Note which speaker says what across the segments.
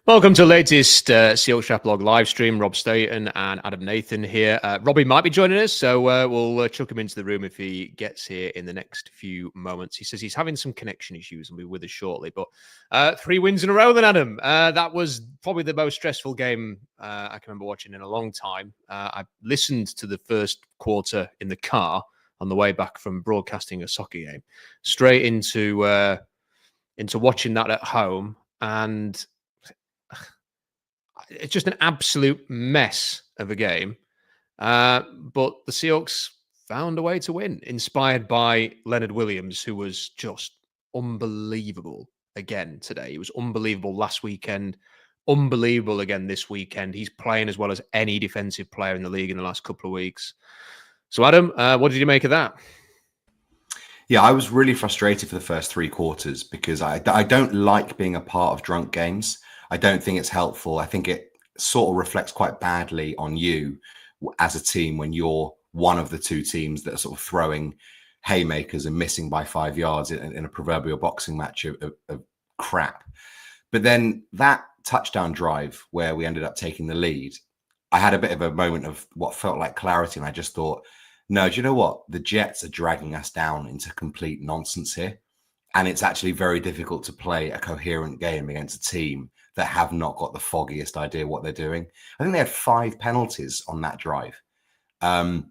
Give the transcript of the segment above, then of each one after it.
Speaker 1: Welcome to the latest Seahawks Chat Blog live stream. Rob Staten and Adam Nathan here. Robbie might be joining us, so we'll chuck him into the room if he gets here in the next few moments. He says he's having some connection issues and will be with us shortly. But 3 wins in a row then, Adam. That was probably the most stressful game I can remember watching in a long time. I listened to the first quarter in the car on the way back from broadcasting a soccer game, straight into watching that at home, and it's just an absolute mess of a game. But the Seahawks found a way to win, inspired by Leonard Williams, who was just unbelievable again today. He was unbelievable last weekend, unbelievable again this weekend. He's playing as well as any defensive player in the league in the last couple of weeks. So, Adam, what did you make of that?
Speaker 2: Yeah, I was really frustrated for the first 3 quarters because I don't like being a part of drunk games. I don't think it's helpful. I think it sort of reflects quite badly on you as a team when you're one of the 2 teams that are sort of throwing haymakers and missing by 5 yards in a proverbial boxing match of crap. But then that touchdown drive where we ended up taking the lead, I had a bit of a moment of what felt like clarity. And I just thought, no, do you know what? The Jets are dragging us down into complete nonsense here. And it's actually very difficult to play a coherent game against a team that have not got the foggiest idea what they're doing. I think they had 5 penalties on that drive. And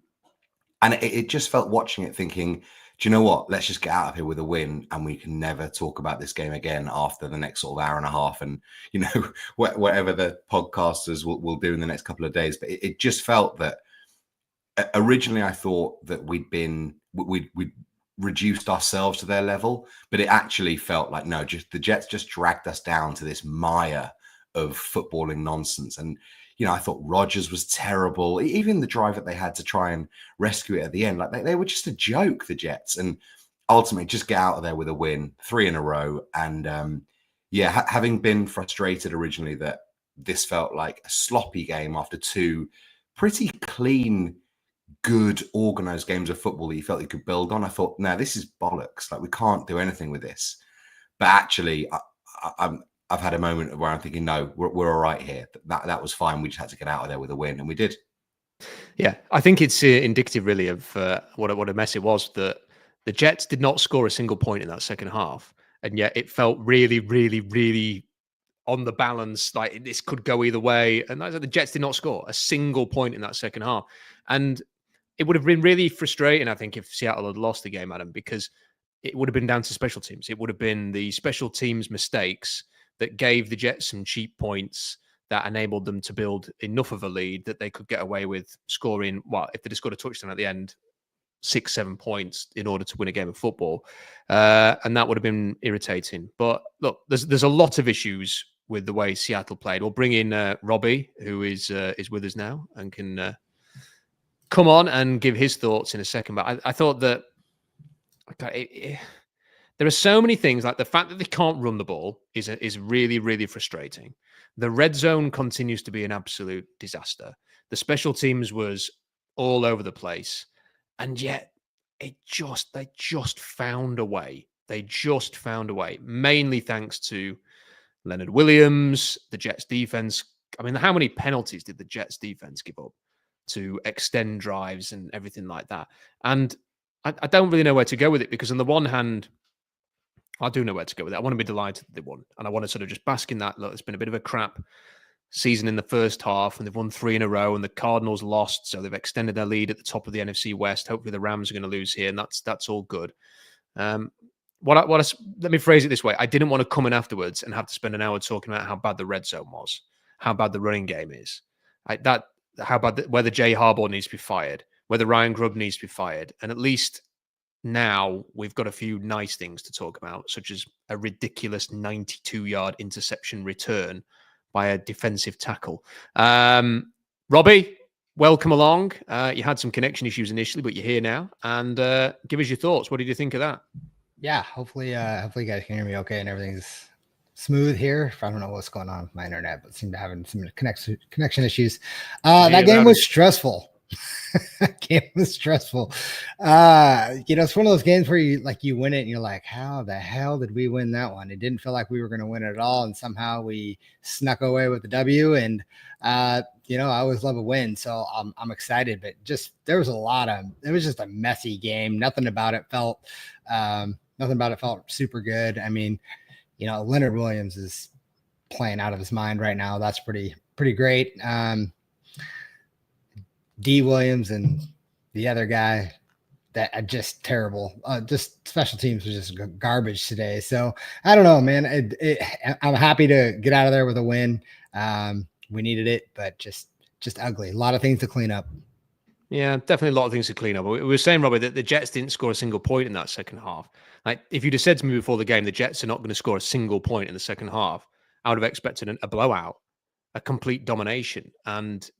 Speaker 2: it just felt watching it thinking, do you know what? Let's just get out of here with a win and we can never talk about this game again after the next sort of hour and a half. And, you know, whatever the podcasters will do in the next couple of days. But it just felt that originally I thought that we'd reduced ourselves to their level, but it actually felt like, no, just the Jets just dragged us down to this mire of footballing nonsense. And, you know, I thought Rodgers was terrible. Even the drive that they had to try and rescue it at the end, like they were just a joke, the Jets. And ultimately just get out of there with a win, 3 in a row. And having been frustrated originally that this felt like a sloppy game after 2 pretty clean, good organized games of football that you felt you could build on, I thought, no, this is bollocks. Like, we can't do anything with this. But actually, I've had a moment where I'm thinking, no, we're all right here. That was fine. We just had to get out of there with a win, and we did.
Speaker 1: Yeah, I think it's indicative, really, of what a mess it was. That the Jets did not score a single point in that second half, and yet it felt really, really, really on the balance, like this could go either way. And the Jets did not score a single point in that second half, and it would have been really frustrating, I think, if Seattle had lost the game, Adam, because it would have been down to special teams. It would have been the special teams mistakes that gave the Jets some cheap points that enabled them to build enough of a lead that they could get away with scoring, well, if they just got a touchdown at the end, 6-7 points in order to win a game of football. And that would have been irritating. But look, there's a lot of issues with the way Seattle played. We'll bring in Robbie, who is with us now and can come on and give his thoughts in a second. But I thought that there are so many things, like the fact that they can't run the ball is really, really frustrating. The red zone continues to be an absolute disaster. The special teams was all over the place, and yet they just found a way. They just found a way, mainly thanks to Leonard Williams, the Jets defense. I mean, how many penalties did the Jets defense give up to extend drives and everything like that? And I don't really know where to go with it, because on the one hand, I do know where to go with it. I want to be delighted that they won, and I want to sort of just bask in that. Look, it's been a bit of a crap season in the first half, and they've won 3 in a row, and the Cardinals lost, so they've extended their lead at the top of the NFC West. Hopefully the Rams are going to lose here, and that's all good. Let me phrase it this way. I didn't want to come in afterwards and have to spend an hour talking about how bad the red zone was, how bad the running game is, whether Jay Harbaugh needs to be fired, whether Ryan Grubb needs to be fired. And at least now we've got a few nice things to talk about, such as a ridiculous 92-yard interception return by a defensive tackle. Robbie, welcome along. You had some connection issues initially, but you're here now. And give us your thoughts. What did you think of that?
Speaker 3: Yeah, hopefully you guys can hear me okay and everything's smooth here. I don't know what's going on with my internet, but seem to having some connection issues. That game was stressful. Game was stressful. It's one of those games where you win it and you're like, how the hell did we win that one? It didn't feel like we were going to win it at all, and somehow we snuck away with the W. And I always love a win, so I'm excited. But it was just a messy game. Nothing about it felt super good. I mean, Leonard Williams is playing out of his mind right now. That's pretty great. D Williams and the other guy that are just terrible. Just special teams was just garbage today. So I don't know, man. I'm happy to get out of there with a win. We needed it, but just ugly. A lot of things to clean up.
Speaker 1: Yeah, definitely a lot of things to clean up. We were saying, Robbie, that the Jets didn't score a single point in that second half. Like, if you'd have said to me before the game, the Jets are not going to score a single point in the second half, I would have expected a blowout, a complete domination. And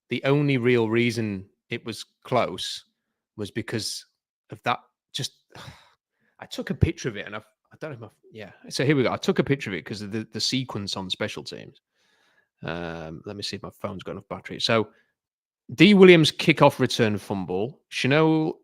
Speaker 1: the only real reason it was close was because of that. I took a picture of it, and I don't know. So here we go. I took a picture of it because of the sequence on special teams. Let me see if my phone's got enough battery. So D Williams kickoff return fumble, Chanel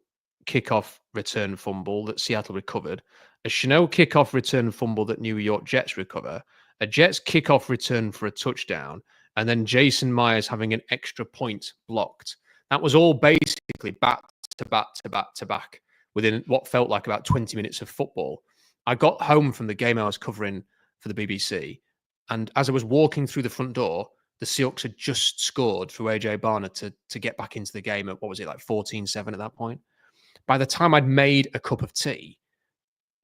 Speaker 1: kickoff return fumble that Seattle recovered, a Chanel kickoff return fumble that New York Jets recover, a Jets kickoff return for a touchdown, and then Jason Myers having an extra point blocked. That was all basically back to back within what felt like about 20 minutes of football. I got home from the game I was covering for the BBC, and as I was walking through the front door, the Seahawks had just scored through AJ Barner to get back into the game at, 14-7 at that point. By the time I'd made a cup of tea,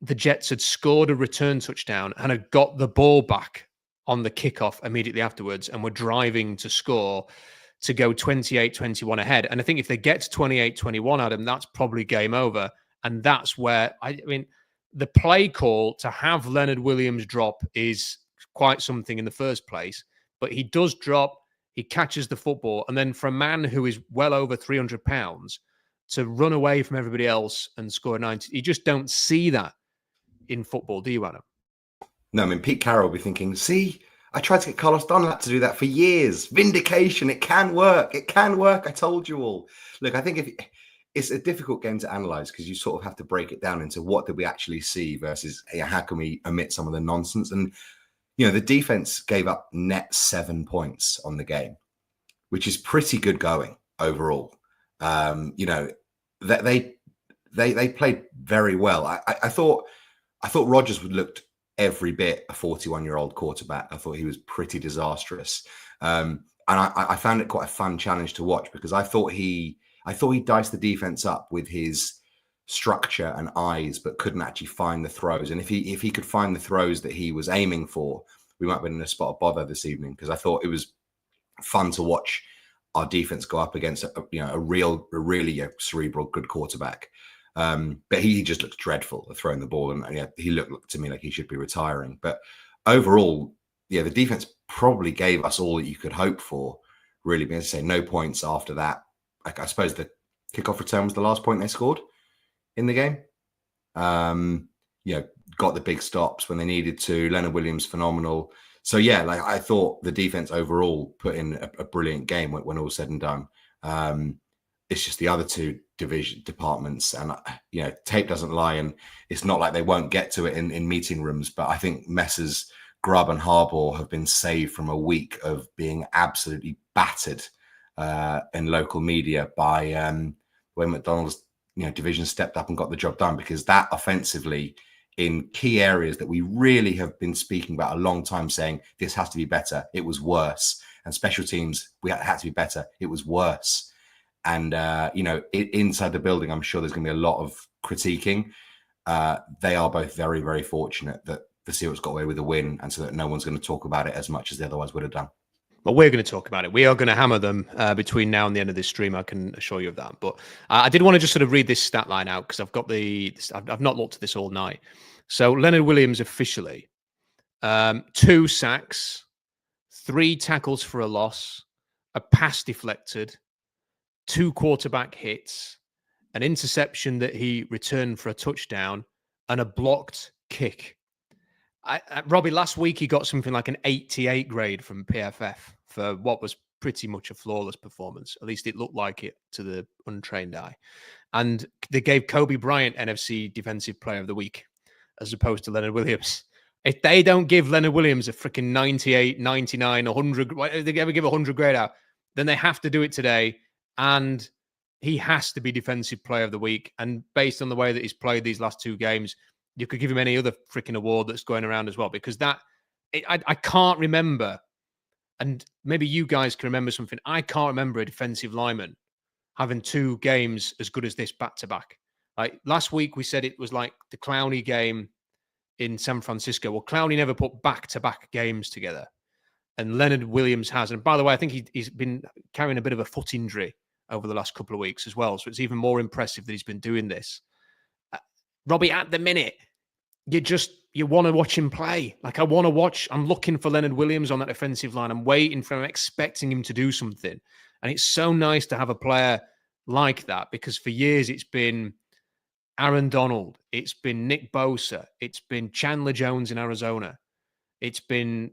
Speaker 1: the Jets had scored a return touchdown and had got the ball back on the kickoff immediately afterwards and were driving to score to go 28-21 ahead. And I think if they get to 28-21, Adam, that's probably game over. And that's where, the play call to have Leonard Williams drop is quite something in the first place. But he does drop, he catches the football. And then for a man who is well over 300 pounds to run away from everybody else and score a 90, you just don't see that in football, do you, Adam?
Speaker 2: No, Pete Carroll will be thinking, see, I tried to get Carlos Dunlap to do that for years. Vindication. It can work. It can work. I told you all. Look, I think it's a difficult game to analyze because you sort of have to break it down into what did we actually see versus how can we omit some of the nonsense. And, the defense gave up net 7 points on the game, which is pretty good going overall. They played very well. I thought Rodgers looked every bit a 41-year-old quarterback. I thought he was pretty disastrous. And I found it quite a fun challenge to watch because I thought he diced the defense up with his structure and eyes, but couldn't actually find the throws. And if he could find the throws that he was aiming for, we might have been in a spot of bother this evening because I thought it was fun to watch our defense go up against a really cerebral, good quarterback. But he just looked dreadful at throwing the ball, and he looked to me like he should be retiring. But overall, the defense probably gave us all that you could hope for. Really, being able to say no points after that. I suppose the kickoff return was the last point they scored in the game. Got the big stops when they needed to. Leonard Williams, phenomenal. So I thought the defense overall put in a brilliant game when all was said and done. It's just the other two departments, and tape doesn't lie, and it's not like they won't get to it in meeting rooms. But I think Messrs. Grubb and Harbaugh have been saved from a week of being absolutely battered in local media by when McDonald's division stepped up and got the job done, because that offensively in key areas that we really have been speaking about a long time, saying this has to be better, it was worse. And special teams, we had to be better, it was worse. And inside the building, I'm sure there's going to be a lot of critiquing. They are both very, very fortunate that the Seahawks got away with a win, and so that no one's going to talk about it as much as they otherwise would have done.
Speaker 1: Well, we're going to talk about it. We are going to hammer them between now and the end of this stream. I can assure you of that. But I did want to just sort of read this stat line out because I've not looked at this all night. So Leonard Williams officially 2 sacks, 3 tackles for a loss, a pass deflected, 2 quarterback hits, an interception that he returned for a touchdown, and a blocked kick. Robbie, last week he got something like an 88 grade from PFF for what was pretty much a flawless performance. At least it looked like it to the untrained eye. And they gave Kobe Bryant NFC Defensive Player of the Week as opposed to Leonard Williams. If they don't give Leonard Williams a freaking 98, 99, 100, if they ever give 100 grade out, then they have to do it today. And he has to be Defensive Player of the Week. And based on the way that he's played these last 2 games, you could give him any other freaking award that's going around as well, because I can't remember, and maybe you guys can remember something. I can't remember a defensive lineman having 2 games as good as this back to back. Like last week, we said it was like the Clowney game in San Francisco. Well, Clowney never put back to back games together, and Leonard Williams has. And by the way, I think he's been carrying a bit of a foot injury over the last couple of weeks as well. So it's even more impressive that he's been doing this. Robbie, at the minute, you want to watch him play. Like I'm looking for Leonard Williams on that offensive line. I'm waiting for him, expecting him to do something. And it's so nice to have a player like that, because for years it's been Aaron Donald, it's been Nick Bosa, it's been Chandler Jones in Arizona, it's been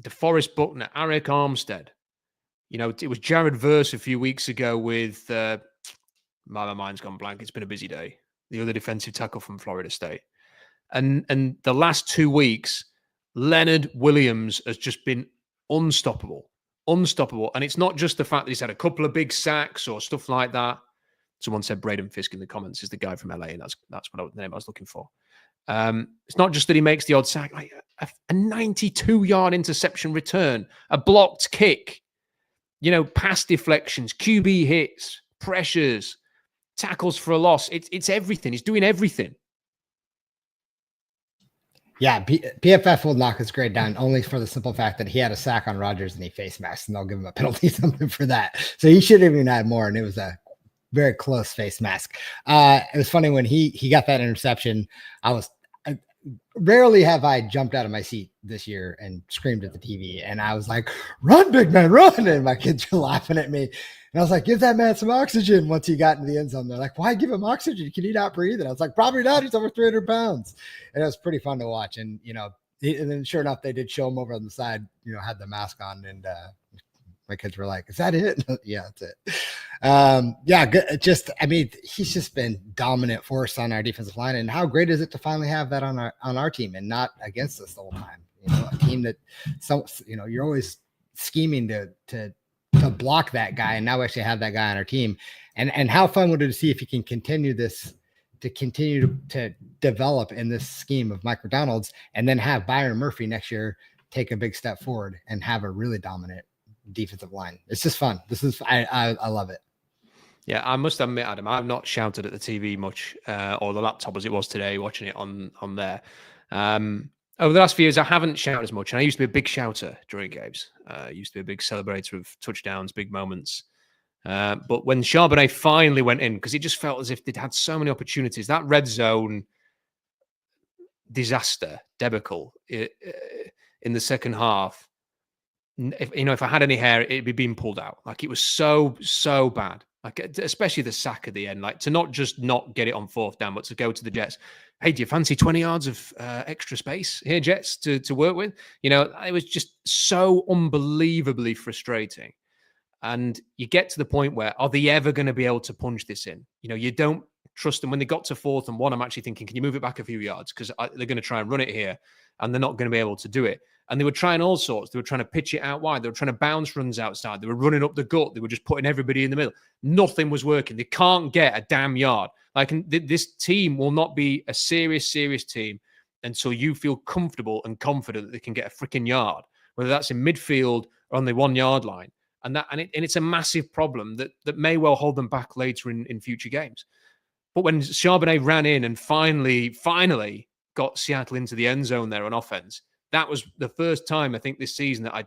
Speaker 1: DeForest Buckner, Arik Armstead. You know, it was Jared Verse a few weeks ago with, my mind's gone blank. It's been a busy day. The other defensive tackle from Florida State. And the last 2 weeks, Leonard Williams has just been unstoppable. And it's not just the fact that he's had a couple of big sacks or stuff like that. Someone said Braden Fisk in the comments is the guy from LA, and that's the name I was looking for. It's not just that he makes the odd sack, like a 92-yard interception return, a blocked kick, pass deflections, QB hits, pressures, tackles for a loss. It's everything. He's doing everything.
Speaker 3: Yeah, PFF will knock his grade down only for the simple fact that he had a sack on Rodgers and he face masked, and they'll give him a penalty something for that. So he should have even had more, and it was a very close face mask. It was funny when he got that interception. Rarely have I jumped out of my seat this year and screamed at the TV, and I was like, "Run, big man, run!" And my kids were laughing at me. And I was like, give that man some oxygen once he got into the end zone. They're like, why give him oxygen? Can he not breathe? And I was like, probably not. He's over 300 pounds. And it was pretty fun to watch. And, and then sure enough, they did show him over on the side, had the mask on. And my kids were like, is that it? Yeah, that's it. Yeah, good. He's just been dominant force on our defensive line. And how great is it to finally have that on our team and not against us the whole time? A team that, you're always scheming to block that guy, and now we actually have that guy on our team. And how fun would it to see if he can continue to develop in this scheme of Mike McDonald's, and then have Byron Murphy next year take a big step forward and have a really dominant defensive line. It's just fun. I love it.
Speaker 1: Yeah, I must admit, Adam, I've not shouted at the TV much, or the laptop as it was today, watching it on there. Over the last few years, I haven't shouted as much. And I used to be a big shouter during games. I used to be a big celebrator of touchdowns, big moments. But when Charbonnet finally went in, because it just felt as if they'd had so many opportunities, that red zone disaster, debacle in the second half, if I had any hair, it'd be being pulled out. Like, it was so bad. Like, especially the sack at the end, like to not just not get it on 4th down, but to go to the Jets. Hey, do you fancy 20 yards of extra space here, Jets, to work with? It was just so unbelievably frustrating. And you get to the point where, are they ever going to be able to punch this in? You don't trust them. When they got to 4th and 1, I'm actually thinking, can you move it back a few yards? Because they're going to try and run it here, and they're not going to be able to do it. And they were trying all sorts. They were trying to pitch it out wide. They were trying to bounce runs outside. They were running up the gut. They were just putting everybody in the middle. Nothing was working. They can't get a damn yard. Like, this team will not be a serious team until you feel comfortable and confident that they can get a freaking yard, whether that's in midfield or on the 1 yard line. And it's a massive problem that may well hold them back later in future games. But when Charbonnet ran in and finally got Seattle into the end zone there on offense, that was the first time I think this season that I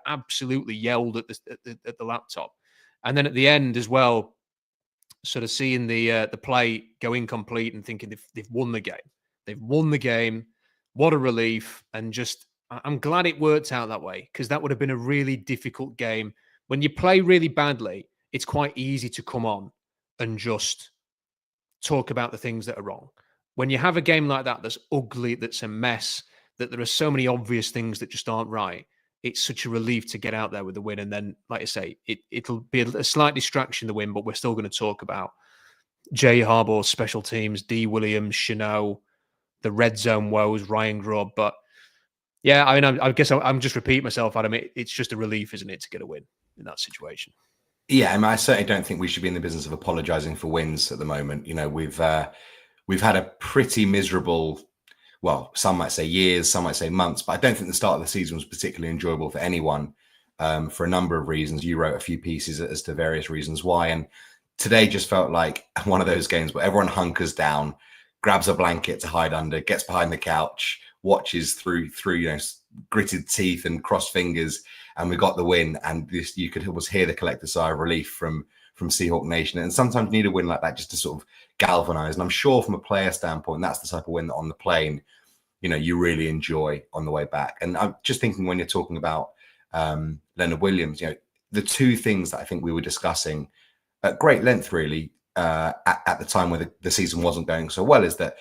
Speaker 1: absolutely yelled at the laptop. And then at the end as well, sort of seeing the play go incomplete and thinking they've won the game. They've won the game. What a relief. And just, I'm glad it worked out that way, because that would have been a really difficult game. When you play really badly, it's quite easy to come on and just talk about the things that are wrong. When you have a game like that that's ugly, that's a mess, that there are so many obvious things that just aren't right, it's such a relief to get out there with the win. And then, like I say, it'll be a slight distraction, the win, but we're still going to talk about Jay Harbaugh's special teams, D. Williams, Chanot, the red zone woes, Ryan Grubb. But yeah, I mean, I guess I'm just repeating myself, Adam. It's just a relief, isn't it, to get a win in that situation?
Speaker 2: Yeah, I mean, I certainly don't think we should be in the business of apologizing for wins at the moment. You know, we've had a pretty miserable, well, some might say years, some might say months, but I don't think the start of the season was particularly enjoyable for anyone for a number of reasons. You wrote a few pieces as to various reasons why, and today just felt like one of those games where everyone hunkers down, grabs a blanket to hide under, gets behind the couch, watches through gritted teeth and crossed fingers, and we got the win. And this, you could almost hear the collective sigh of relief from Seahawk Nation. And sometimes you need a win like that just to sort of galvanize. And I'm sure from a player standpoint, that's the type of win that on the plane, you really enjoy on the way back. And I'm just thinking when you're talking about Leonard Williams, the two things that I think we were discussing at great length, really, at the time where the season wasn't going so well, is that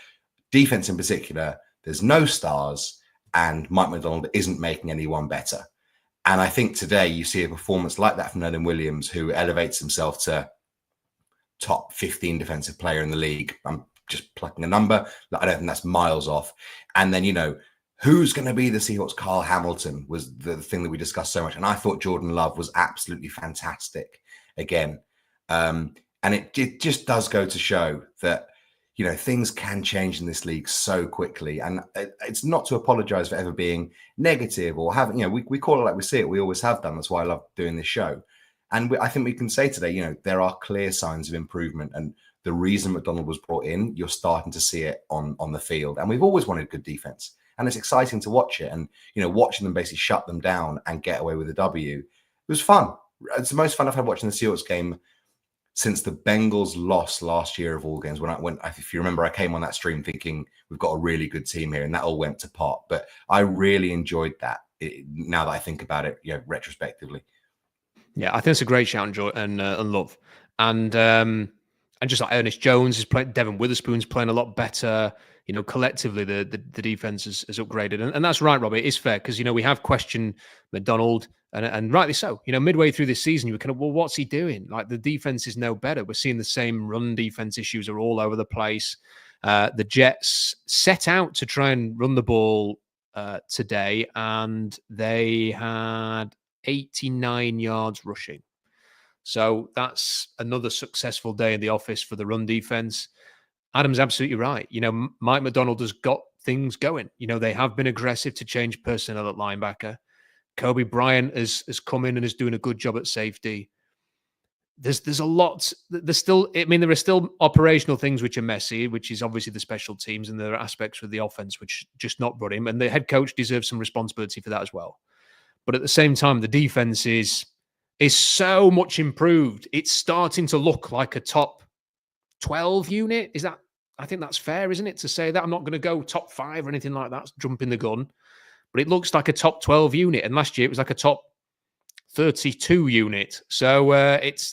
Speaker 2: defense in particular, there's no stars, and Mike Macdonald isn't making anyone better. And I think today you see a performance like that from Leonard Williams, who elevates himself to top 15 defensive player in the league. I'm just plucking a number. I don't think that's miles off. And then, who's going to be the Seahawks? Carl Hamilton was the thing that we discussed so much. And I thought Jordan Love was absolutely fantastic again. And it just does go to show that, things can change in this league so quickly. And it's not to apologize for ever being negative or having, we call it like we see it. We always have done. That's why I love doing this show. And I think we can say today, there are clear signs of improvement. And the reason Macdonald was brought in, you're starting to see it on the field. And we've always wanted good defense. And it's exciting to watch it. And, watching them basically shut them down and get away with a W, it was fun. It's the most fun I've had watching the Seahawks game since the Bengals lost last year of all games. If you remember, I came on that stream thinking we've got a really good team here, and that all went to pot. But I really enjoyed that now that I think about it, retrospectively.
Speaker 1: Yeah, I think it's a great shout and love. And just like Ernest Jones is playing, Devin Witherspoon's playing a lot better. Collectively, the defense has upgraded. And that's right, Robbie. It is fair because, we have questioned Macdonald, and rightly so. Midway through this season, you were kind of, well, what's he doing? Like, the defense is no better. We're seeing the same run defense issues are all over the place. The Jets set out to try and run the ball today, and they had 89 yards rushing. So that's another successful day in the office for the run defense. Adam's absolutely right. Mike Macdonald has got things going. They have been aggressive to change personnel at linebacker. Kobe Bryant has come in and is doing a good job at safety. There's a lot. There's still, there are still operational things which are messy, which is obviously the special teams, and there are aspects with the offense which just not running. And the head coach deserves some responsibility for that as well. But at the same time, the defense is so much improved. It's starting to look like a top 12 unit. I think that's fair, isn't it, to say that? I'm not going to go top 5 or anything like that, jumping the gun. But it looks like a top 12 unit. And last year it was like a top 32 unit. So it's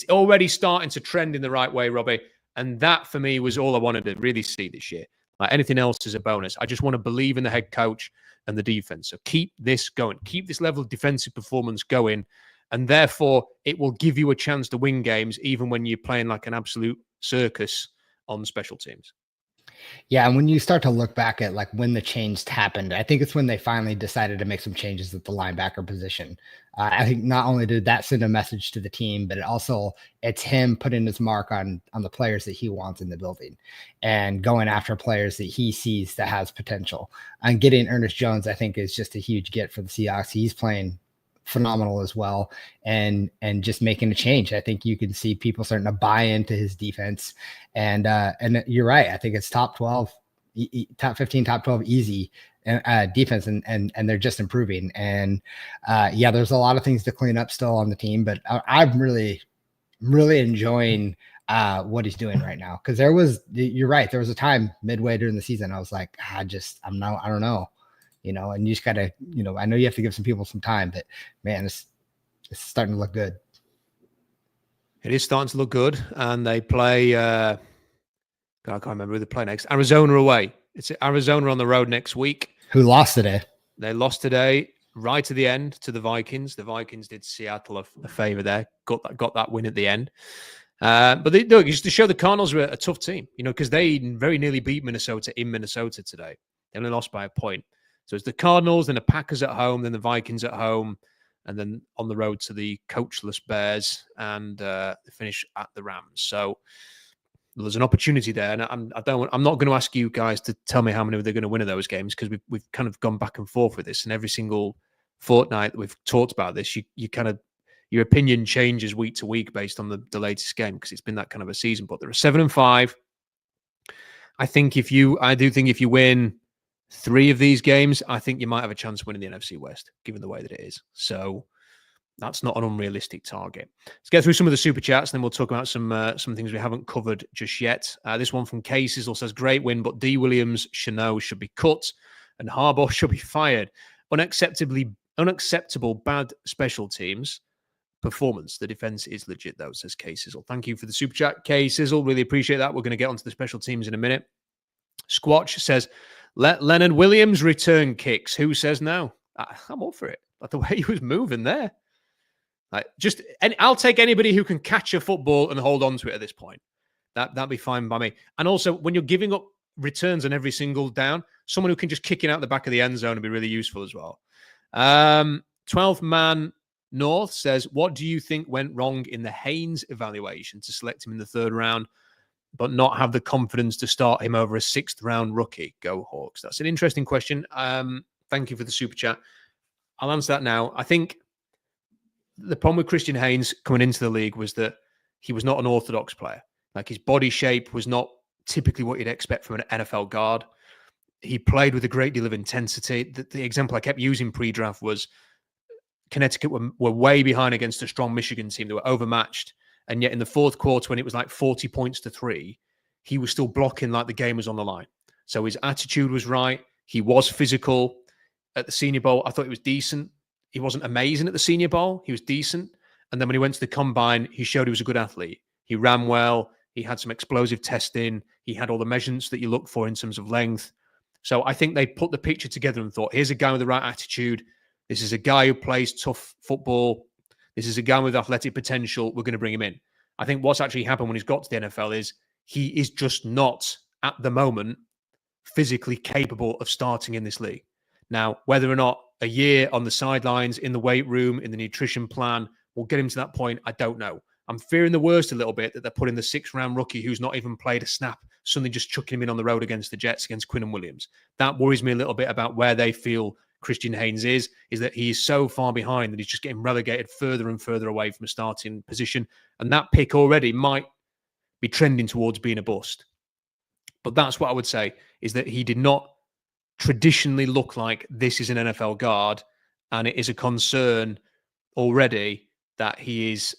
Speaker 1: already starting to trend in the right way, Robbie. And that, for me, was all I wanted to really see this year. Like, anything else is a bonus. I just want to believe in the head coach and the defense. So keep this going. Keep this level of defensive performance going. And therefore, it will give you a chance to win games, even when you're playing like an absolute circus on special teams.
Speaker 3: Yeah, and when you start to look back at like when the change happened, I think it's when they finally decided to make some changes at the linebacker position. I think not only did that send a message to the team, but it's him putting his mark on the players that he wants in the building and going after players that he sees that has potential. And getting Ernest Jones, I think, is just a huge get for the Seahawks. He's playing phenomenal as well, and just making a change. I think you can see people starting to buy into his defense, and you're right. I think it's top 12, top 15, top 12 easy defense, and they're just improving. And there's a lot of things to clean up still on the team, but I'm really enjoying what he's doing right now, because you're right, there was a time midway during the season I was like, I don't know. And you just got to, I know you have to give some people some time, but man, it's starting to look good.
Speaker 1: It is starting to look good. And they play, I can't remember who they play next. Arizona away. It's Arizona on the road next week.
Speaker 3: Who lost today?
Speaker 1: They lost today, right to the end, to the Vikings. The Vikings did Seattle a favor there, got that win at the end. But look, just to show the Cardinals are a tough team, because they very nearly beat Minnesota in Minnesota today. They only lost by a point. So it's the Cardinals, then the Packers at home, then the Vikings at home, and then on the road to the coachless Bears, and finish at the Rams. So there's an opportunity there, and I'm not going to ask you guys to tell me how many they're going to win of those games, because we've kind of gone back and forth with this, and every single fortnight that we've talked about this, your opinion changes week to week based on the latest game, because it's been that kind of a season. But they're 7-5. I do think if you win 3 of these games, I think you might have a chance of winning the NFC West, given the way that it is. So that's not an unrealistic target. Let's get through some of the super chats, and then we'll talk about some things we haven't covered just yet. This one from K Sizzle says, great win, but D. Williams, Chanel should be cut, and Harbaugh should be fired. Unacceptable bad special teams performance. The defense is legit, though, says K Sizzle. Thank you for the super chat, K Sizzle. Really appreciate that. We're going to get onto the special teams in a minute. Squatch says, let Leonard Williams return kicks. Who says no? I'm all for it. Like the way he was moving there. I'll take anybody who can catch a football and hold on to it at this point. That'd be fine by me. And also, when you're giving up returns on every single down, someone who can just kick it out the back of the end zone would be really useful as well. 12th man North says, what do you think went wrong in the Haynes evaluation to select him in the 3rd round, but not have the confidence to start him over a 6th round rookie? Go Hawks. That's an interesting question. Thank you for the super chat. I'll answer that now. I think the problem with Christian Haynes coming into the league was that he was not an orthodox player. Like, his body shape was not typically what you'd expect from an NFL guard. He played with a great deal of intensity. The example I kept using pre-draft was Connecticut were way behind against a strong Michigan team. They were overmatched. And yet in the 4th quarter, when it was like 40 points to 3, he was still blocking like the game was on the line. So his attitude was right. He was physical. At the Senior Bowl, I thought he was decent. He wasn't amazing at the Senior Bowl. He was decent. And then when he went to the Combine, he showed he was a good athlete. He ran well. He had some explosive testing. He had all the measurements that you look for in terms of length. So I think they put the picture together and thought, here's a guy with the right attitude. This is a guy who plays tough football. This is a guy with athletic potential. We're going to bring him in. I think what's actually happened when he's got to the NFL is he is just not, at the moment, physically capable of starting in this league. Now, whether or not a year on the sidelines, in the weight room, in the nutrition plan will get him to that point, I don't know. I'm fearing the worst a little bit, that they're putting the 6th round rookie who's not even played a snap, suddenly just chucking him in on the road against the Jets, against Quinn and Williams. That worries me a little bit about where they feel Christian Haynes is that he is so far behind that he's just getting relegated further and further away from a starting position. And that pick already might be trending towards being a bust. But that's what I would say, is that he did not traditionally look like this is an NFL guard, and it is a concern already that he's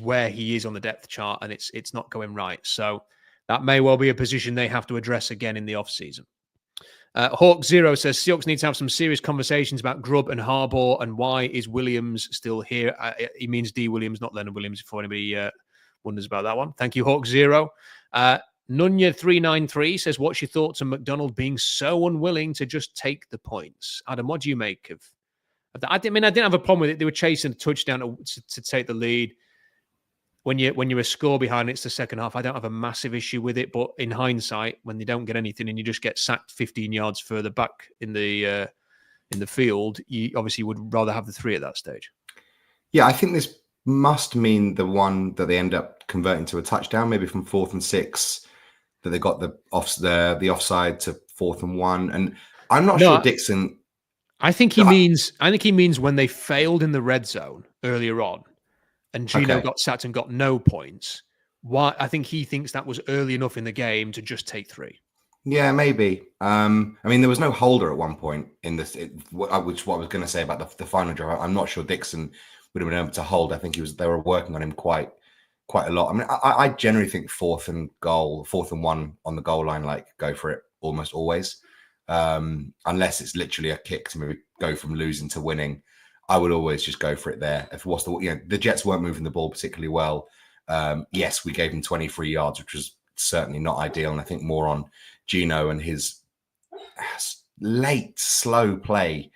Speaker 1: where he is on the depth chart, and it's not going right. So that may well be a position they have to address again in the offseason. Hawk Zero says Seahawks need to have some serious conversations about Grubb and Harbaugh, and why is Williams still here? He means D. Williams, not Leonard Williams, if anybody wonders about that one. Thank you, Hawk Zero. Nunya393 says, what's your thoughts on McDonald being so unwilling to just take the points? Adam, what do you make of that? I didn't have a problem with it. They were chasing a touchdown to take the lead. When you're a score behind, it's the second half. I don't have a massive issue with it, but in hindsight, when they don't get anything and you just get sacked 15 yards further back in the field, you obviously would rather have the 3 at that stage.
Speaker 2: Yeah, I think this must mean the one that they end up converting to a touchdown, maybe from 4th and 6, that they got the offside to 4th and 1. And I'm not sure Dixon.
Speaker 1: I think he means when they failed in the red zone earlier on, and Gino got sacked and got no points. Why? I think he thinks that was early enough in the game to just take 3.
Speaker 2: Yeah, maybe. I mean, there was no holder at one point in this, which I was going to say about the final drive. I'm not sure Dixon would have been able to hold. I think they were working on him quite a lot. I mean, I generally think 4th and 1 on the goal line, like, go for it almost always, unless it's literally a kick to maybe go from losing to winning. I would always just go for it there. If it was the Jets weren't moving the ball particularly well. Yes, we gave him 23 yards, which was certainly not ideal, and I think more on Gino and his late, slow play,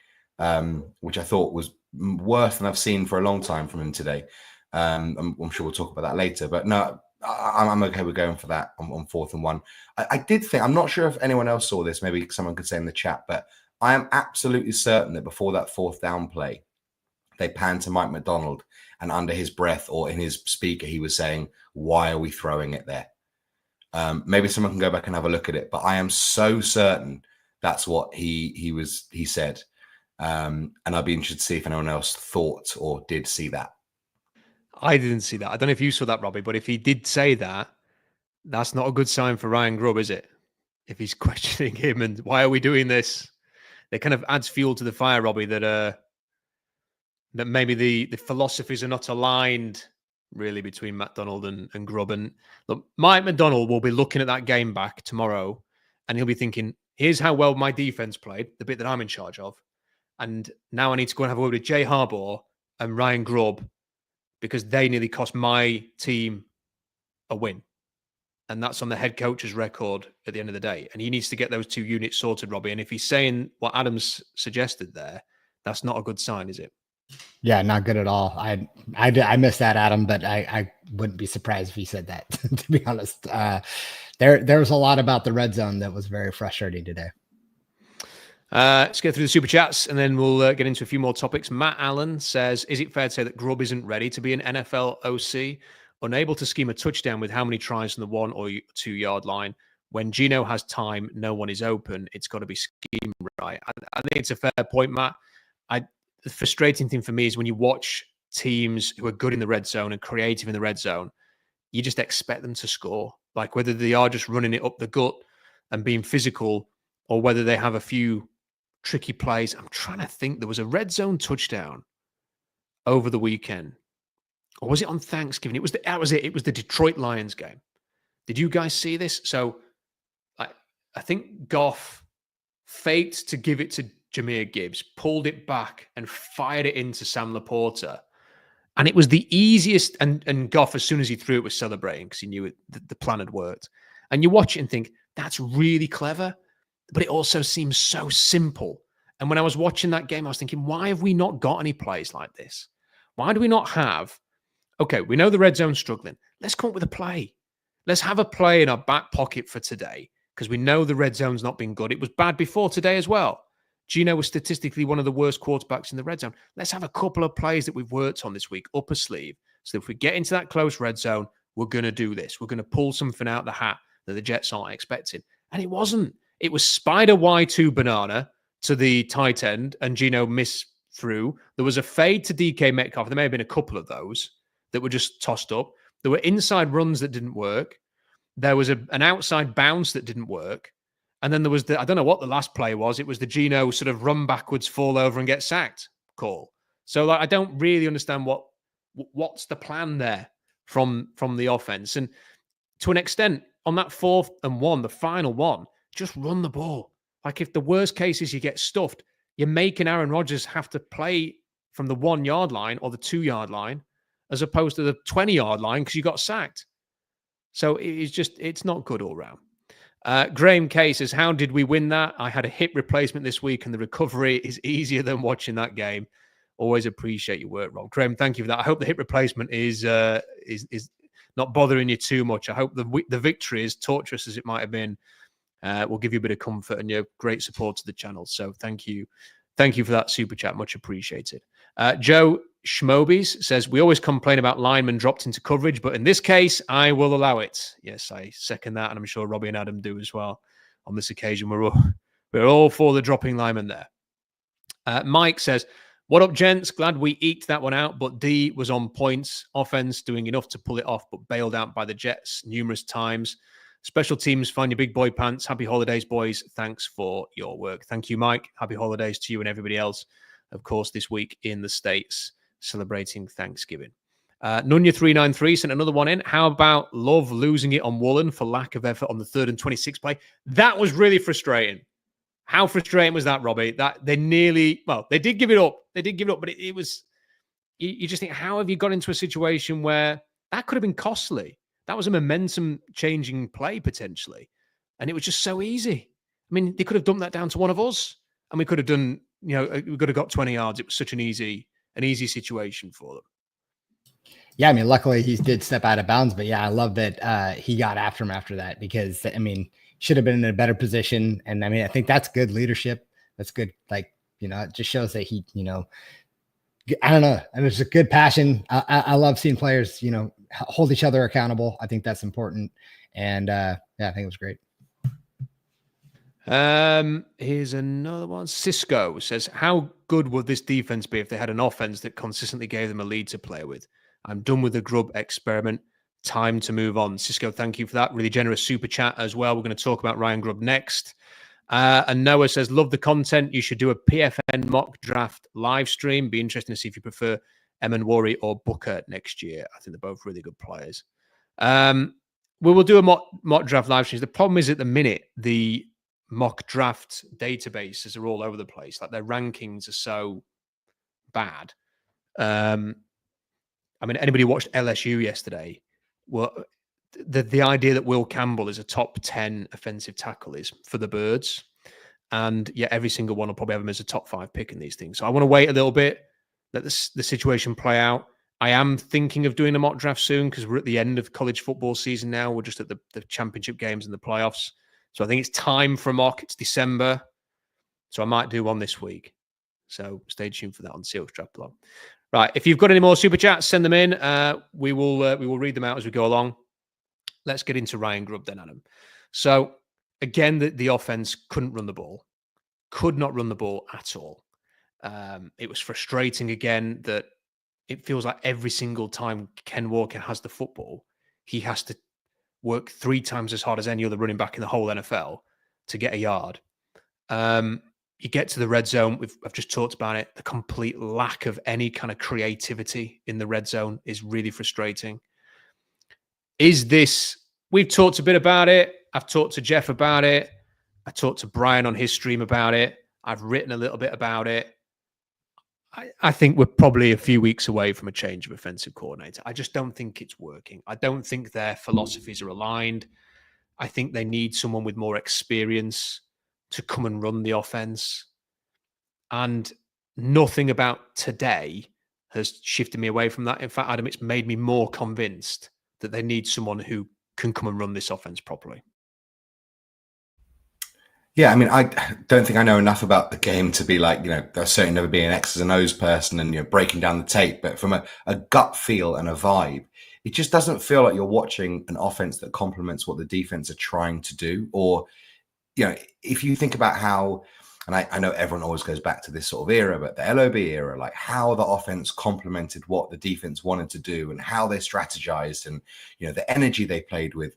Speaker 2: which I thought was worse than I've seen for a long time from him today. I'm sure we'll talk about that later, but no, I'm okay with going for that on 4th and 1. I did think, I'm not sure if anyone else saw this, maybe someone could say in the chat, but I am absolutely certain that before that 4th down play, they panned to Mike McDonald, and under his breath or in his speaker, he was saying, "Why are we throwing it there?" Maybe someone can go back and have a look at it, but I am so certain that's what he said. And I'd be interested to see if anyone else thought or did see that.
Speaker 1: I didn't see that. I don't know if you saw that, Robbie, but if he did say that, that's not a good sign for Ryan Grubb, is it? If he's questioning him and why are we doing this? It kind of adds fuel to the fire, Robbie, that maybe the philosophies are not aligned really between McDonald and Grubb. And look, Mike McDonald will be looking at that game back tomorrow and he'll be thinking, here's how well my defense played, the bit that I'm in charge of. And now I need to go and have a word with Jay Harbaugh and Ryan Grubb because they nearly cost my team a win. And that's on the head coach's record at the end of the day. And he needs to get those two units sorted, Robbie. And if he's saying what Adams suggested there, that's not a good sign, is it?
Speaker 3: Yeah, not good at all. I missed that, Adam, but I wouldn't be surprised if he said that, to be honest. There was a lot about the red zone that was very frustrating today.
Speaker 1: Let's go through the super chats and then we'll get into a few more topics. Matt Allen says, is it fair to say that Grubb isn't ready to be an NFL OC? Unable to scheme a touchdown with how many tries on the 1 or 2 yard line? When Geno has time, no one is open. It's got to be schemed right. I think it's a fair point, Matt. The frustrating thing for me is when you watch teams who are good in the red zone and creative in the red zone, you just expect them to score. Like whether they are just running it up the gut and being physical or whether they have a few tricky plays. I'm trying to think. There was a red zone touchdown over the weekend. Or was it on Thanksgiving? That was it. It was the Detroit Lions game. Did you guys see this? So I think Goff faked to give it to Jahmyr Gibbs, pulled it back and fired it into Sam Laporta. And it was the easiest. And Goff, as soon as he threw it, was celebrating because he knew the plan had worked. And you watch it and think, that's really clever. But it also seems so simple. And when I was watching that game, I was thinking, why have we not got any plays like this? Why do we not have, okay, we know the red zone's struggling. Let's come up with a play. Let's have a play in our back pocket for today because we know the red zone's not been good. It was bad before today as well. Geno was statistically one of the worst quarterbacks in the red zone. Let's have a couple of plays that we've worked on this week up a sleeve. So if we get into that close red zone, we're going to do this. We're going to pull something out the hat that the Jets aren't expecting. And it wasn't. It was spider Y2 banana to the tight end and Geno missed through. There was a fade to DK Metcalf. There may have been a couple of those that were just tossed up. There were inside runs that didn't work. There was an outside bounce that didn't work. And then there was I don't know what the last play was. It was the Geno sort of run backwards, fall over and get sacked call. So I don't really understand what's the plan there from the offense. And to an extent, on that 4th and 1, the final one, just run the ball. Like if the worst case is you get stuffed, you're making Aaron Rodgers have to play from the 1 yard line or the 2 yard line as opposed to the 20 yard line because you got sacked. So it's not good all round. Graham K says, how did we win that? I had a hip replacement this week and the recovery is easier than watching that game. Always appreciate your work, Rob. Graham, thank you for that. I hope the hip replacement is not bothering you too much. I hope the victory, as torturous as it might have been, will give you a bit of comfort and your great support to the channel. So thank you. Thank you for that super chat. Much appreciated. Joe Schmobies says, we always complain about linemen dropped into coverage, but in this case, I will allow it. Yes, I second that. And I'm sure Robbie and Adam do as well on this occasion. We're all for the dropping linemen there. Mike says, what up, gents? Glad we eked that one out, but D was on points. Offense doing enough to pull it off, but bailed out by the Jets numerous times. Special teams, find your big boy pants. Happy holidays, boys. Thanks for your work. Thank you, Mike. Happy holidays to you and everybody else, of course, this week in the States, celebrating Thanksgiving. Nunya393 sent another one in. How about Love losing it on Woolen for lack of effort on the 3rd and 26 play? That was really frustrating. How frustrating was that, Robbie? That they did give it up. They did give it up, but it was, you just think, how have you got into a situation where that could have been costly? That was a momentum-changing play, potentially. And it was just so easy. I mean, they could have dumped that down to one of us, and we could have done, we could have got 20 yards. It was such an easy situation for them.
Speaker 3: Yeah, I mean, luckily he did step out of bounds, but yeah, I love that he got after him after that, because I mean, should have been in a better position. And I mean, I think that's good leadership. That's good. Like, it just shows that he, I don't know. I mean, it's a good passion. I love seeing players, hold each other accountable. I think that's important. And yeah, I think it was great.
Speaker 1: Here's another one. Cisco says, how good would this defense be if they had an offense that consistently gave them a lead to play with? I'm done with the Grubb experiment. Time to move on. Cisco, thank you for that. Really generous super chat as well. We're going to talk about Ryan Grubb next. And Noah says, love the content. You should do a PFN mock draft live stream. Be interesting to see if you prefer Emanwari or Booker next year. I think they're both really good players. We will do a mock draft live stream. The problem is, at the minute, the mock draft databases are all over the place. Like, their rankings are so bad. I mean, anybody watched LSU yesterday? Well, the idea that Will Campbell is a top 10 offensive tackle is for the birds. And yeah, every single one will probably have him as a top 5 pick in these things. So I want to wait a little bit, let the situation play out. I am thinking of doing a mock draft soon, because we're at the end of college football season now. We're just at the championship games and the playoffs. So I think it's time for a mock. It's December. So I might do one this week. So stay tuned for that on Seahawks Draft Blog. Right. If you've got any more super chats, send them in. We will read them out as we go along. Let's get into Ryan Grubb then, Adam. So again, the offense couldn't run the ball. Could not run the ball at all. It was frustrating again that it feels like every single time Ken Walker has the football, he has to work 3 times as hard as any other running back in the whole NFL to get a yard. You get to the red zone. I've just talked about it. The complete lack of any kind of creativity in the red zone is really frustrating. We've talked a bit about it. I've talked to Jeff about it. I talked to Brian on his stream about it. I've written a little bit about it. I think we're probably a few weeks away from a change of offensive coordinator. I just don't think it's working. I don't think their philosophies are aligned. I think they need someone with more experience to come and run the offense. And nothing about today has shifted me away from that. In fact, Adam, it's made me more convinced that they need someone who can come and run this offense properly.
Speaker 2: Yeah, I mean, I don't think I know enough about the game to be like, there's certainly never been an X's and O's person and, breaking down the tape. But from a gut feel and a vibe, it just doesn't feel like you're watching an offense that complements what the defense are trying to do. Or, if you think about how, and I know everyone always goes back to this sort of era, but the LOB era, like how the offense complemented what the defense wanted to do and how they strategized and, the energy they played with,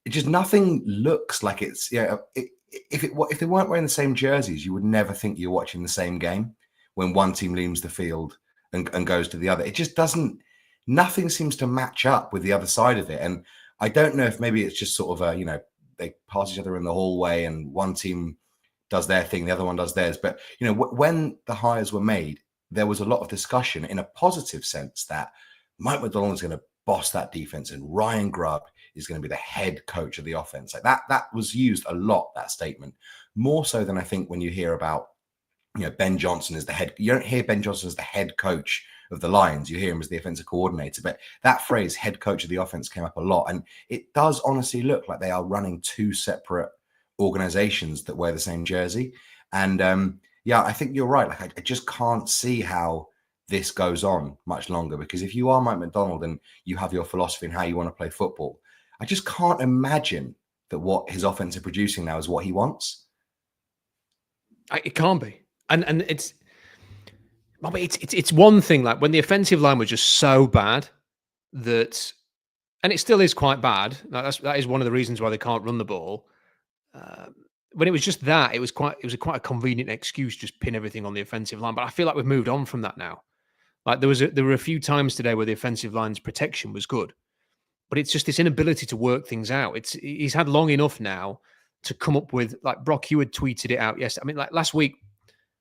Speaker 2: it just nothing looks like it's, if they weren't wearing the same jerseys, you would never think you're watching the same game when one team leaves the field and goes to the other. It just doesn't, nothing seems to match up with the other side of it. And I don't know if maybe it's just sort of they pass each other in the hallway and one team does their thing, the other one does theirs. But, when the hires were made, there was a lot of discussion in a positive sense that Mike McDonald's going to boss that defense and Ryan Grubb is going to be the head coach of the offense. Like that was used a lot, that statement, more so than I think when you hear about, Ben Johnson as the head. You don't hear Ben Johnson as the head coach of the Lions. You hear him as the offensive coordinator. But that phrase, head coach of the offense, came up a lot. And it does honestly look like they are running 2 separate organizations that wear the same jersey. And I think you're right. Like I just can't see how this goes on much longer, because if you are Mike McDonald and you have your philosophy and how you want to play football, I just can't imagine that what his offense is producing now is what he wants.
Speaker 1: It can't be. And it's one thing, like when the offensive line was just so bad that, and it still is quite bad. That is one of the reasons why they can't run the ball. When it was just that, it was quite a convenient excuse, just pin everything on the offensive line. But I feel like we've moved on from that now. Like there were a few times today where the offensive line's protection was good, but it's just this inability to work things out. He's had long enough now to come up with, like Brock Hewitt tweeted it out yesterday. I mean, like last week,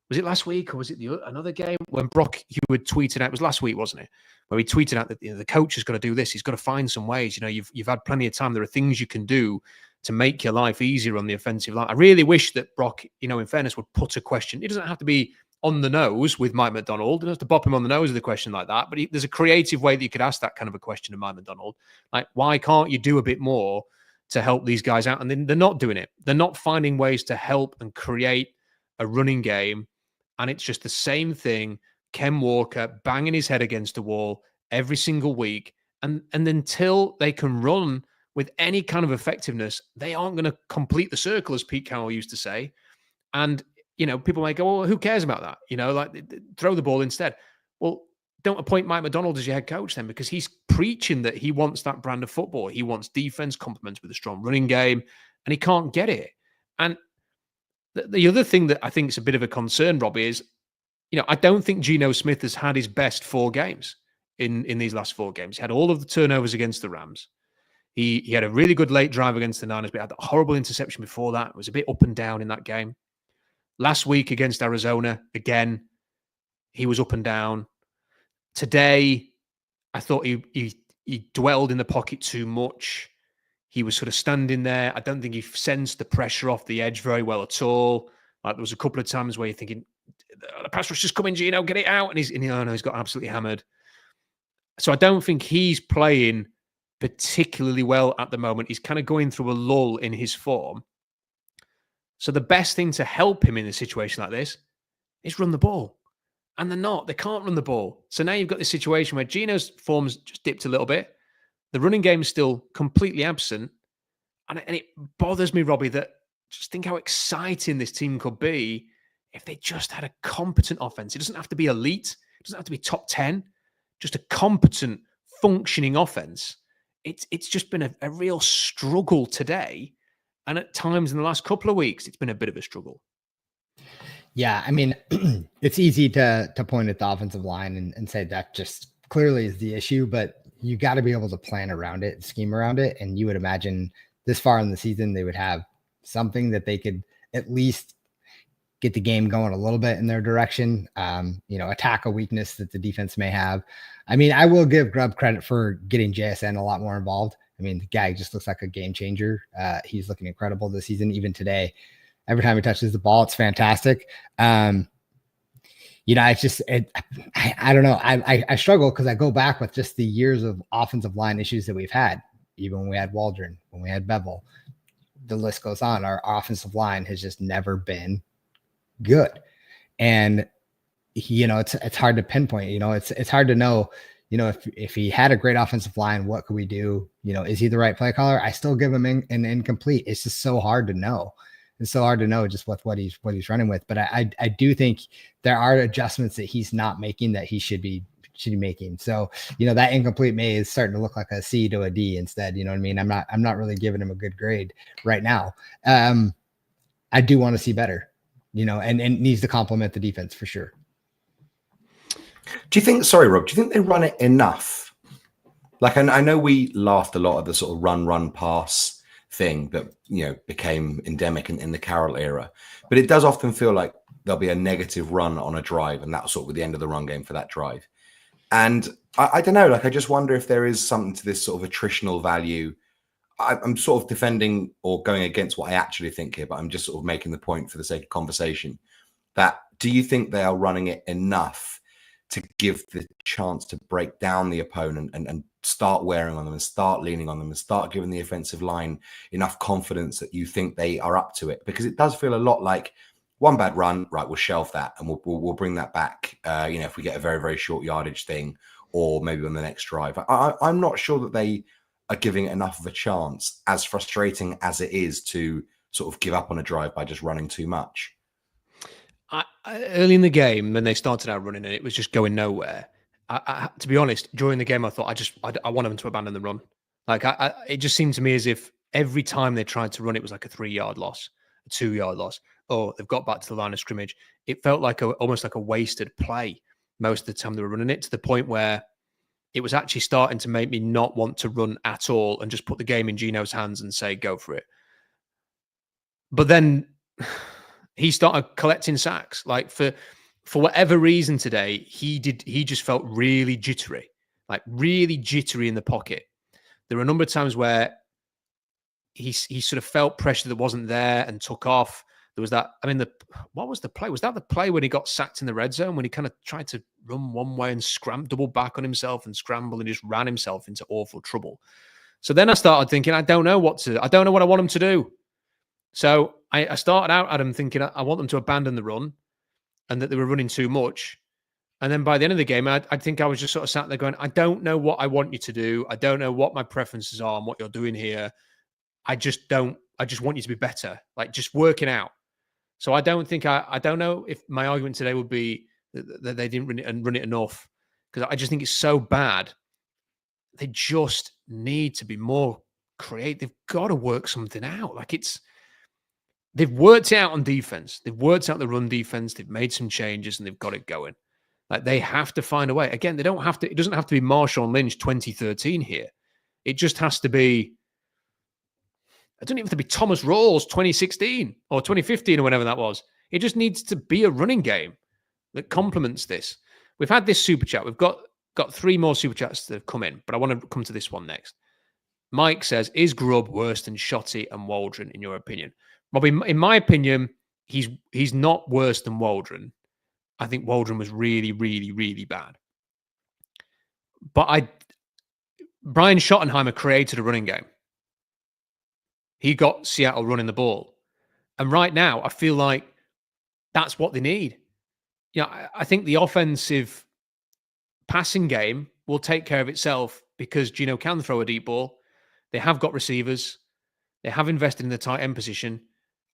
Speaker 1: was it last week or was it another game when Brock Hewitt tweeted out? It was last week, wasn't it? Where he tweeted out that the coach has got to do this. He's got to find some ways. You've had plenty of time. There are things you can do to make your life easier on the offensive line. I really wish that Brock, in fairness, would put a question. It doesn't have to be on the nose with Mike McDonald. You don't have to bop him on the nose with a question like that. But there's a creative way that you could ask that kind of a question of Mike McDonald. Like, why can't you do a bit more to help these guys out? And then they're not doing it. They're not finding ways to help and create a running game. And it's just the same thing. Ken Walker banging his head against the wall every single week. And until they can run with any kind of effectiveness, they aren't going to complete the circle, as Pete Carroll used to say. And, people might go, well, who cares about that? Throw the ball instead. Well, don't appoint Mike McDonald as your head coach then, because he's preaching that he wants that brand of football. He wants defense complemented with a strong running game, and he can't get it. And the other thing that I think is a bit of a concern, Robbie, is, I don't think Geno Smith has had his best 4 games in these last 4 games. He had all of the turnovers against the Rams. He had a really good late drive against the Niners, but had that horrible interception before that. It was a bit up and down in that game. Last week against Arizona, again, he was up and down. Today, I thought he dwelled in the pocket too much. He was sort of standing there. I don't think he sensed the pressure off the edge very well at all. Like, there was a couple of times where you're thinking, the pass rush just coming, Geno, get it out. And he's got absolutely hammered. So I don't think he's playing particularly well at the moment. He's kind of going through a lull in his form. So the best thing to help him in a situation like this is run the ball. And they're not. They can't run the ball. So now you've got this situation where Geno's form's just dipped a little bit. The running game is still completely absent. And it bothers me, Robbie, that just think how exciting this team could be if they just had a competent offense. It doesn't have to be elite. It doesn't have to be top 10. Just a competent, functioning offense. It's just been a real struggle today. And at times in the last couple of weeks, it's been a bit of a struggle.
Speaker 3: Yeah, I mean, it's easy to point at the offensive line and say that just clearly is the issue, but you got to be able to plan around it, scheme around it. And you would imagine this far in the season, they would have something that they could at least get the game going a little bit in their direction, attack a weakness that the defense may have. I mean, I will give Grubb credit for getting JSN a lot more involved. I mean, the guy just looks like a game changer. He's looking incredible this season. Even today, every time he touches the ball, it's fantastic. I don't know. I struggle because I go back with just the years of offensive line issues that we've had. Even when we had Waldron, when we had Bevel, the list goes on. Our offensive line has just never been good. And, it's hard to pinpoint, it's hard to know, if he had a great offensive line, what could we do? Is he the right play caller? I still give him an incomplete. It's just so hard to know. It's so hard to know just what he's running with. But I do think there are adjustments that he's not making that he should be making. So, that incomplete May is starting to look like a C to a D instead. You know what I mean? I'm not really giving him a good grade right now. I do want to see better, and needs to complement the defense for sure.
Speaker 2: Do you think, sorry, Rob, do you think they run it enough? Like, I know we laughed a lot at the sort of run, pass thing that, became endemic in the Carroll era, but it does often feel like there'll be a negative run on a drive, and that's sort of the end of the run game for that drive. And I don't know, I just wonder if there is something to this sort of attritional value. I'm sort of defending or going against what I actually think here, but I'm just sort of making the point for the sake of conversation that, do you think they are running it enough to give the chance to break down the opponent and start wearing on them and start leaning on them and start giving the offensive line enough confidence that you think they are up to it? Because it does feel a lot like one bad run, right, we'll shelve that and we'll bring that back, if we get a very, very short yardage thing, or maybe on the next drive. I'm not sure that they are giving it enough of a chance, as frustrating as it is to sort of give up on a drive by just running too much.
Speaker 1: Early in the game, when they started out running and it was just going nowhere, to be honest, during the game, I thought I want them to abandon the run. It just seemed to me as if every time they tried to run, it was like a 3-yard loss, a 2-yard loss. Oh, they've got back to the line of scrimmage. It felt like almost like a wasted play most of the time they were running it, to the point where it was actually starting to make me not want to run at all and just put the game in Geno's hands and say, go for it. But then he started collecting sacks. For whatever reason today, he just felt really jittery in the pocket. There were a number of times where he sort of felt pressure that wasn't there and took off. There was that. I mean, what was the play? Was that the play when he got sacked in the red zone when he kind of tried to run one way and double back on himself and scramble and just ran himself into awful trouble? So then I started thinking, I don't know what I want him to do. So I started out, Adam, thinking I want them to abandon the run and that they were running too much. And then by the end of the game, I think I was just sort of sat there going, I don't know what I want you to do. I don't know what my preferences are and what you're doing here. I just want you to be better, like just working out. So I don't know if my argument today would be that they didn't run it enough, because I just think it's so bad. They just need to be more creative. They've got to work something out. They've worked it out on defense. They've worked out the run defense. They've made some changes and they've got it going. Like, they have to find a way. Again, it doesn't have to be Marshawn Lynch 2013 here. It just has to be, it doesn't even have to be Thomas Rawls 2016 or 2015 or whenever that was. It just needs to be a running game that complements this. We've had this super chat. We've got 3 more super chats that have come in, but I want to come to this one next. Mike says, is Grubb worse than Shotty and Waldron in your opinion? Robbie, in my opinion, he's not worse than Waldron. I think Waldron was really, really, really bad. But Brian Schottenheimer created a running game. He got Seattle running the ball. And right now, I feel like that's what they need. I think the offensive passing game will take care of itself because Gino can throw a deep ball. They have got receivers. They have invested in the tight end position.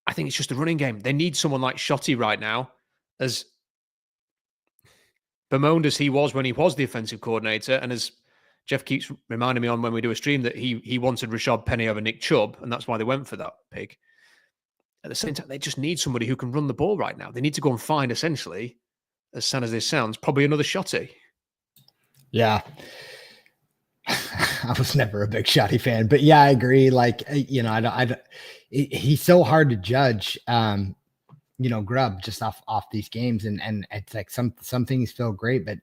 Speaker 1: I think it's just a running game. They need someone like Shotty right now, as bemoaned as he was when he was the offensive coordinator, and as Jeff keeps reminding me on when we do a stream that he wanted Rashad Penny over Nick Chubb, and that's why they went for that pick. At the same time, they just need somebody who can run the ball right now. They need to go and find, essentially, as sad as this sounds, probably another Shotty.
Speaker 3: Yeah. I was never a big Shotty fan, but yeah, I agree. Like, he's so hard to judge, Grubb just off these games. And it's like some things feel great, but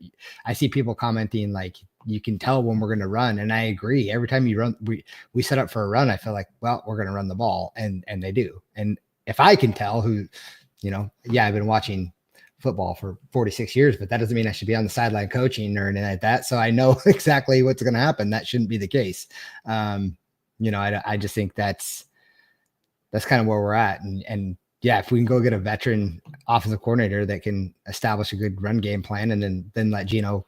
Speaker 3: I see people commenting like, you can tell when we're going to run. And I agree. Every time you run, we set up for a run, I feel like, well, we're going to run the ball, and they do. And if I can tell I've been watching football for 46 years, but that doesn't mean I should be on the sideline coaching or anything like that. So I know exactly what's going to happen. That shouldn't be the case. I just think that's kind of where we're at. And yeah, if we can go get a veteran offensive coordinator that can establish a good run game plan and then let Gino,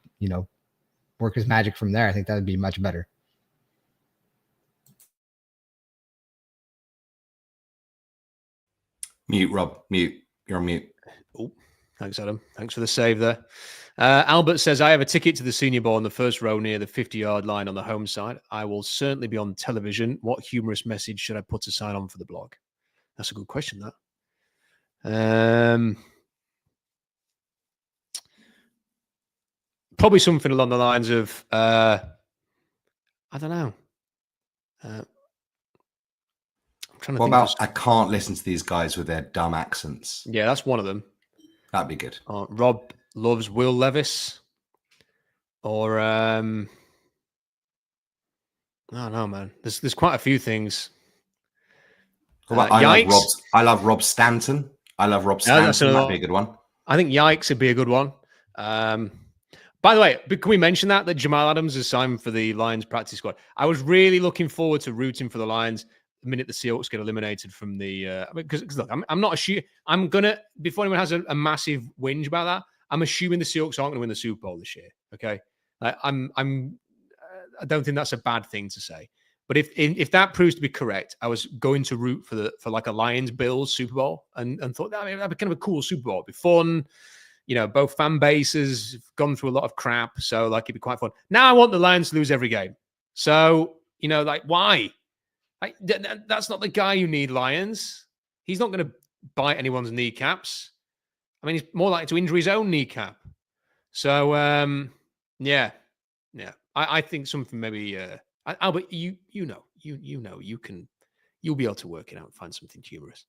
Speaker 3: work his magic from there, I think that would be much better.
Speaker 2: Mute, Rob. Mute. You're on mute.
Speaker 1: Oh, thanks, Adam. Thanks for the save there. Albert says, I have a ticket to the Senior Bowl in the first row near the 50-yard line on the home side. I will certainly be on television. What humorous message should I put to sign on for the blog? That's a good question, that. Probably something along the lines of, I don't know.
Speaker 2: What about, I can't listen to these guys with their dumb accents?
Speaker 1: Yeah, that's one of them.
Speaker 2: That'd be good.
Speaker 1: Rob loves Will Levis. Or, I don't know, man. There's quite a few things.
Speaker 2: I love Rob Stanton. I love Rob Stanton. That'd be a good one.
Speaker 1: I think Yikes would be a good one. By the way, can we mention that Jamal Adams is signed for the Lions practice squad? I was really looking forward to rooting for the Lions the minute the Seahawks get eliminated from the. Because look, I'm not assuming. I'm gonna, before anyone has a massive whinge about that, I'm assuming the Seahawks aren't going to win the Super Bowl this year. Okay, I don't think that's a bad thing to say. But if that proves to be correct, I was going to root for like a Lions Bills Super Bowl and thought that'd be kind of a cool Super Bowl. It'd be fun. Both fan bases have gone through a lot of crap, so like it'd be quite fun. Now I want the Lions to lose every game. So why? That's not the guy you need, Lions. He's not going to bite anyone's kneecaps. I mean, he's more likely to injure his own kneecap. So yeah. I think something maybe. Albert, you'll be able to work it out and find something humorous.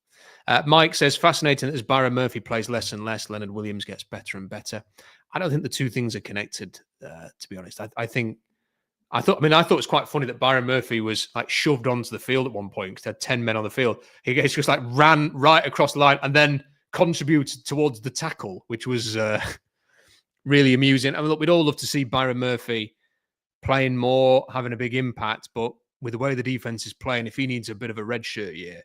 Speaker 1: Mike says, fascinating that as Byron Murphy plays less and less, Leonard Williams gets better and better. I don't think the two things are connected, to be honest. I think I thought it was quite funny that Byron Murphy was like shoved onto the field at one point because they had 10 men on the field. He just like ran right across the line and then contributed towards the tackle, which was really amusing. I mean, look, we'd all love to see Byron Murphy playing more, having a big impact, but with the way the defense is playing, if he needs a bit of a red shirt year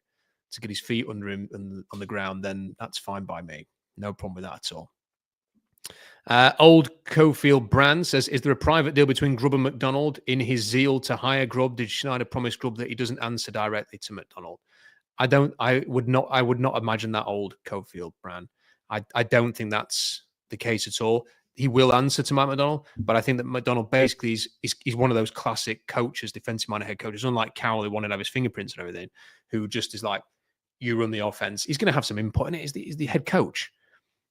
Speaker 1: to get his feet under him and on the ground, then that's fine by me. No problem with that at all. Old Cofield Brand says, is there a private deal between Grubb and McDonald? In his zeal to hire Grubb, did Schneider promise Grubb that he doesn't answer directly to McDonald? I would not imagine that, Old Cofield Brand. I don't think that's the case at all. He will answer to Matt McDonald, but I think that McDonald basically is one of those classic coaches, defensive-minded head coaches, unlike Carroll, who wanted to have his fingerprints and everything, who just is like, you run the offense. He's going to have some input in it. He's the head coach.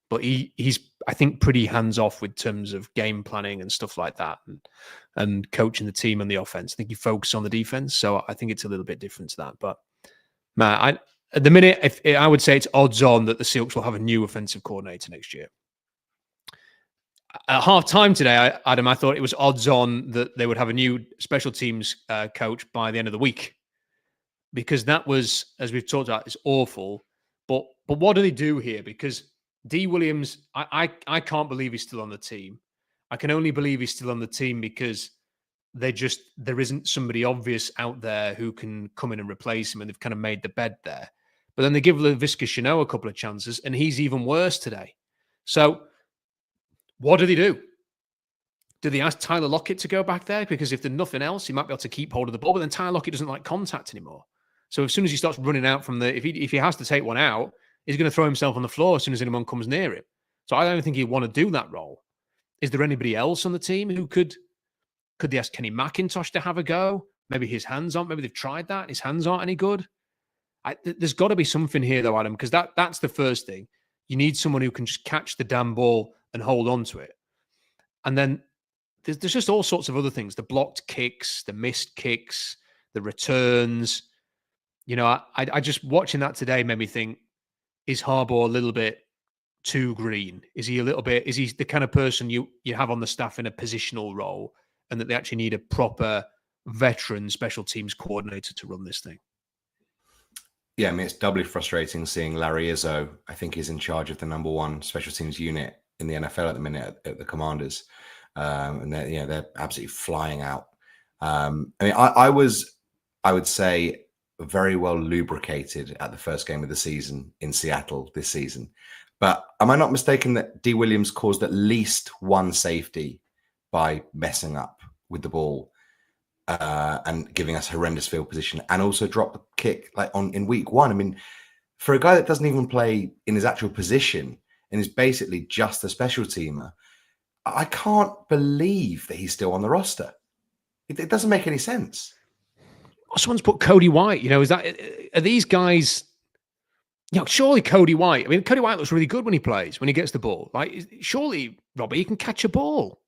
Speaker 1: But he's, I think, pretty hands-off with terms of game planning and stuff like that and coaching the team and the offense. I think he focuses on the defense, so I think it's a little bit different to that. But, man, at the minute, I would say it's odds on that the Seahawks will have a new offensive coordinator next year. At half-time today, Adam, I thought it was odds on that they would have a new special teams coach by the end of the week. Because that was, as we've talked about, is awful. But what do they do here? Because D. Williams, I can't believe he's still on the team. I can only believe he's still on the team because there isn't somebody obvious out there who can come in and replace him, and they've kind of made the bed there. But then they give Laviska Shenault a couple of chances, and he's even worse today. So what do they do? Do they ask Tyler Lockett to go back there? Because if there's nothing else, he might be able to keep hold of the ball, but then Tyler Lockett doesn't like contact anymore. So as soon as he starts running out from if he has to take one out, he's going to throw himself on the floor as soon as anyone comes near him. So I don't think he'd want to do that role. Is there anybody else on the team who could they ask Kenny McIntosh to have a go? Maybe his hands aren't. Maybe they've tried that. His hands aren't any good. There's got to be something here, though, Adam, because that's the first thing. You need someone who can just catch the damn ball and hold on to it. And then there's just all sorts of other things. The blocked kicks, the missed kicks, the returns. You know, I just watching that today made me think, is Harbaugh a little bit too green? Is he the kind of person you have on the staff in a positional role and that they actually need a proper veteran special teams coordinator to run this thing?
Speaker 2: Yeah, I mean, it's doubly frustrating seeing Larry Izzo. I think he's in charge of the number one special teams unit in the NFL at the minute at the Commanders. And they're absolutely flying out. I mean, I would say, very well lubricated at the first game of the season in Seattle this season. But am I not mistaken that D. Williams caused at least one safety by messing up with the ball and giving us horrendous field position, and also dropped the kick in week one? I mean, for a guy that doesn't even play in his actual position and is basically just a special teamer, I can't believe that he's still on the roster. It doesn't make any sense.
Speaker 1: Someone's put Cody White. You know, are these guys? You know, surely Cody White. I mean, Cody White looks really good when he gets the ball. Like, surely, Robbie, he can catch a ball.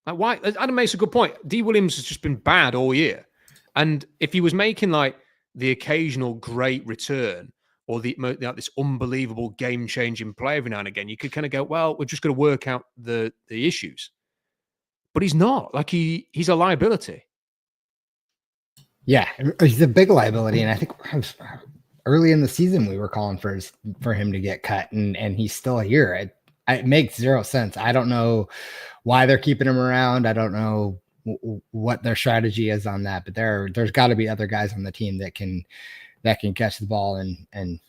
Speaker 1: Like, White. Adam makes a good point. D. Williams has just been bad all year, and if he was making like the occasional great return or this unbelievable game-changing play every now and again, you could kind of go, well, we're just going to work out the issues. But he's not. Like, he's a liability.
Speaker 3: Yeah, he's a big liability, and I think early in the season we were calling for him to get cut, and he's still here. It makes zero sense. I don't know why they're keeping him around. I don't know what their strategy is on that, but there's got to be other guys on the team that can catch the ball and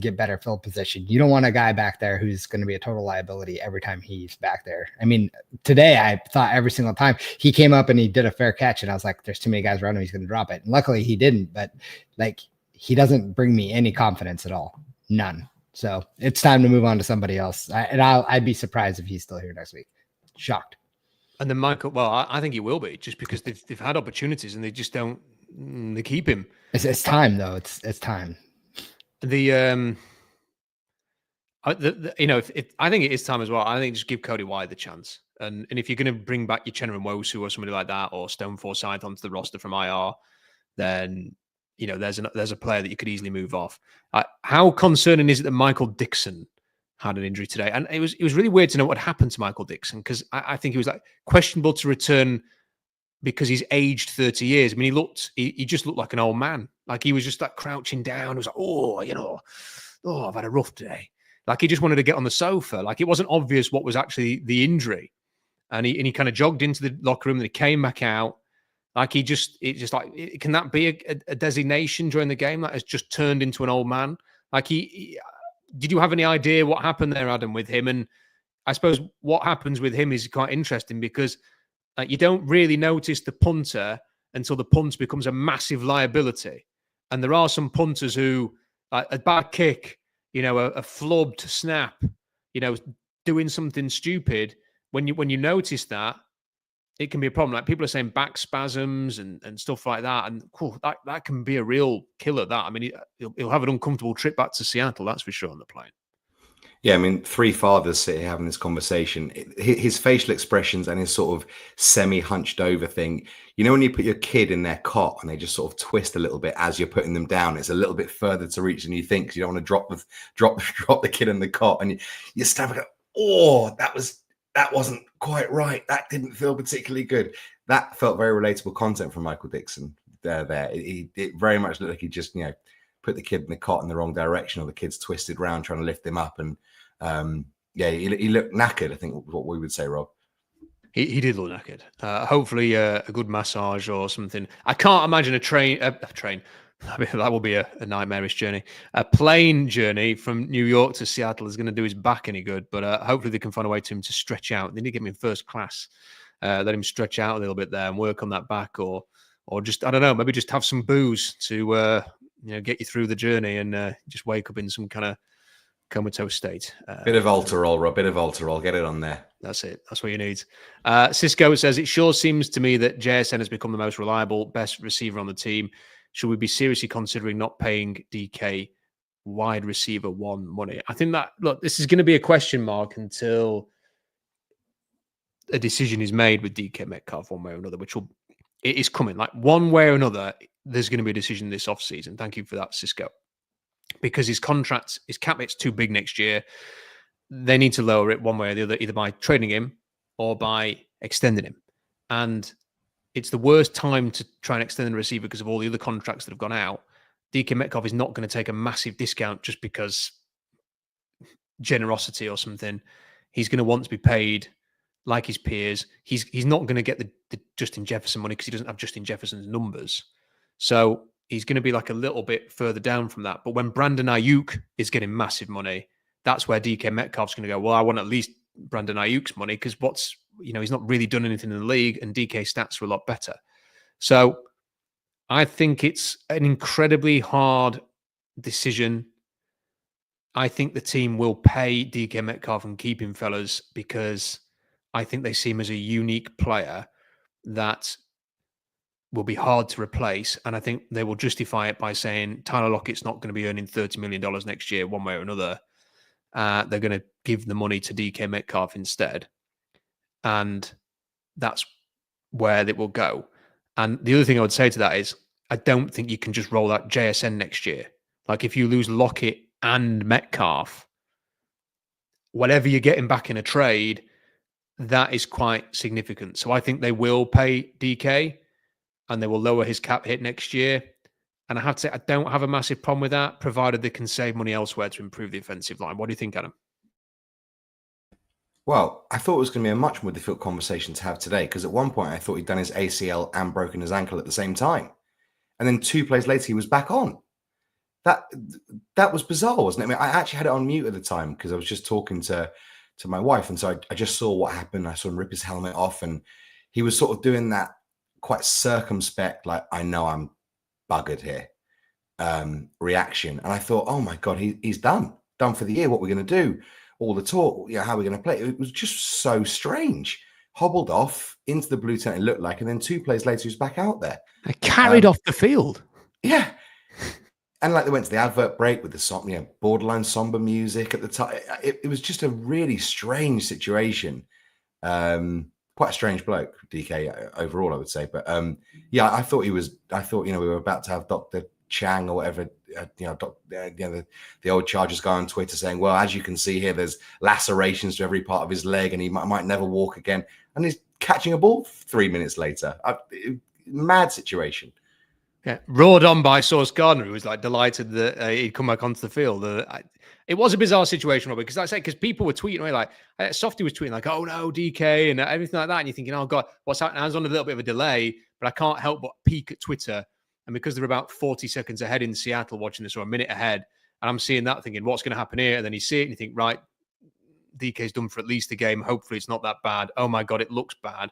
Speaker 3: get better field position. You don't want a guy back there who's going to be a total liability every time he's back there. I mean, today I thought every single time he came up and he did a fair catch, and I was like, there's too many guys around him, he's going to drop it. And luckily he didn't, but like, he doesn't bring me any confidence at all. None. So it's time to move on to somebody else. I'd be surprised if he's still here next week. Shocked.
Speaker 1: And then Michael, well, I think he will be, just because they've had opportunities and they just don't. They keep him.
Speaker 3: It's time though. It's time.
Speaker 1: I think it is time as well. I think just give Cody White the chance, and if you're going to bring back your Chenna Nwosu or somebody like that, or Stone Forsythe onto the roster from IR, then there's a player that you could easily move off. How concerning is it that Michael Dixon had an injury today? And it was really weird to know what happened to Michael Dixon, because I think he was like questionable to return because he's aged 30 years. I mean, he just looked like an old man. Like he was just like crouching down. He was like, I've had a rough day. Like he just wanted to get on the sofa. Like it wasn't obvious what was actually the injury. And he kind of jogged into the locker room and he came back out. Like can that be a designation during the game that has just turned into an old man? Like did you have any idea what happened there, Adam, with him? And I suppose what happens with him is quite interesting because you don't really notice the punter until the punt becomes a massive liability. And there are some punters who, a bad kick, a flubbed snap, doing something stupid. When you notice that, it can be a problem. Like people are saying back spasms and stuff like that. And that can be a real killer. That, I mean, he'll have an uncomfortable trip back to Seattle, that's for sure, on the plane.
Speaker 2: Yeah, I mean, three fathers sit here having this conversation. His facial expressions and his sort of semi-hunched over thing. When you put your kid in their cot and they just sort of twist a little bit as you're putting them down, it's a little bit further to reach than you think. Because you don't want to drop the kid in the cot, and you stab it. Oh, that wasn't quite right. That didn't feel particularly good. That felt very relatable content from Michael Dixon. There, it very much looked like he just put the kid in the cot in the wrong direction, or the kid's twisted around trying to lift him up. And he looked knackered, I think, what we would say, Rob.
Speaker 1: He did look knackered. Hopefully a good massage or something. I can't imagine a train. I mean, that will be a nightmarish journey. A plane journey from New York to Seattle is going to do his back any good, but hopefully they can find a way to him to stretch out. They need to get him in first class. Let him stretch out a little bit there and work on that back, or just, I don't know, maybe just have some booze to get you through the journey and just wake up in some kind of comatose state.
Speaker 2: Bit of Alterol, Rob. Bit of Alterol. Get it on there.
Speaker 1: That's it. That's what you need. Cisco says, it sure seems to me that JSN has become the most reliable, best receiver on the team. Should we be seriously considering not paying DK wide receiver one money? I think that, look, this is going to be a question mark until a decision is made with DK Metcalf one way or another, it is coming. Like one way or another, there's going to be a decision this offseason. Thank you for that, Cisco. Because his contract, his cap hit's too big next year. They need to lower it one way or the other, either by trading him or by extending him. And it's the worst time to try and extend the receiver because of all the other contracts that have gone out. DK Metcalf is not going to take a massive discount just because generosity or something. He's going to want to be paid like his peers. He's not going to get the Justin Jefferson money because he doesn't have Justin Jefferson's numbers. So he's going to be like a little bit further down from that. But when Brandon Ayuk is getting massive money, that's where DK Metcalf's going to go, well, I want at least Brandon Ayuk's money because he's not really done anything in the league and DK stats are a lot better. So I think it's an incredibly hard decision. I think the team will pay DK Metcalf and keep him, fellas, because I think they see him as a unique player that will be hard to replace. And I think they will justify it by saying Tyler Lockett's not going to be earning $30 million next year, one way or another. They're going to give the money to DK Metcalf instead. And that's where it will go. And the other thing I would say to that is, I don't think you can just roll out JSN next year. Like if you lose Lockett and Metcalf, whatever you're getting back in a trade, that is quite significant. So I think they will pay DK and they will lower his cap hit next year. And I have to say, I don't have a massive problem with that, provided they can save money elsewhere to improve the offensive line. What do you think, Adam?
Speaker 2: Well, I thought it was going to be a much more difficult conversation to have today because at one point I thought he'd done his ACL and broken his ankle at the same time. And then 2 plays later, he was back on. That was bizarre, wasn't it? I mean, I actually had it on mute at the time because I was just talking to my wife. And so I just saw what happened. I saw him rip his helmet off and he was sort of doing that quite circumspect, like, I know I'm buggered here reaction. And I thought, oh my God, he's done for the year. What we're going to do, all the talk, how we're going to play. It was just so strange. Hobbled off into the blue tent, it looked like, and then 2 plays later, he was back out there.
Speaker 1: I carried off the field.
Speaker 2: Yeah. And like they went to the advert break with the song, borderline somber music at the time. It was just a really strange situation. Quite a strange bloke, DK, overall, I would say. But I thought we were about to have Dr. Chang or whatever, the old Chargers guy on Twitter saying, well, as you can see here, there's lacerations to every part of his leg and he might never walk again. And his catching a ball 3 minutes later. Mad situation.
Speaker 1: Yeah, roared on by Sauce Gardner, who was like delighted that he'd come back onto the field. It was a bizarre situation, Robbie, because like I said, because people were tweeting away, like Softy was tweeting, like, "Oh no, DK," and everything like that, and you're thinking, "Oh God, what's happening?" I was on a little bit of a delay, but I can't help but peek at Twitter, and because they're about 40 seconds ahead in Seattle watching this, or a minute ahead, and I'm seeing that, thinking, "What's going to happen here?" And then you see it, and you think, "Right, DK's done for at least a game. Hopefully, it's not that bad." Oh my God, it looks bad.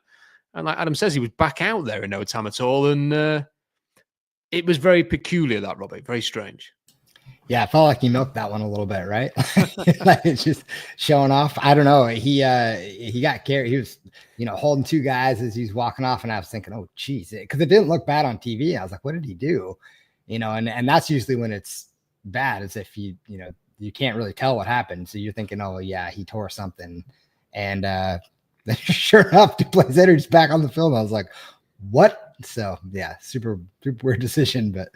Speaker 1: And like Adam says, he was back out there in no time at all, and it was very peculiar, that, Robbie. Very strange.
Speaker 3: Yeah, I felt like he milked that one a little bit, right? Like it's just showing off. I don't know. He got carried. He was, holding two guys as he's walking off, and I was thinking, oh, geez, because it didn't look bad on TV. I was like, what did he do? And that's usually when it's bad, as if you can't really tell what happened. So you're thinking, oh yeah, he tore something, and sure enough, 2 plays later, he's back on the field. I was like, what? So yeah, super weird decision, but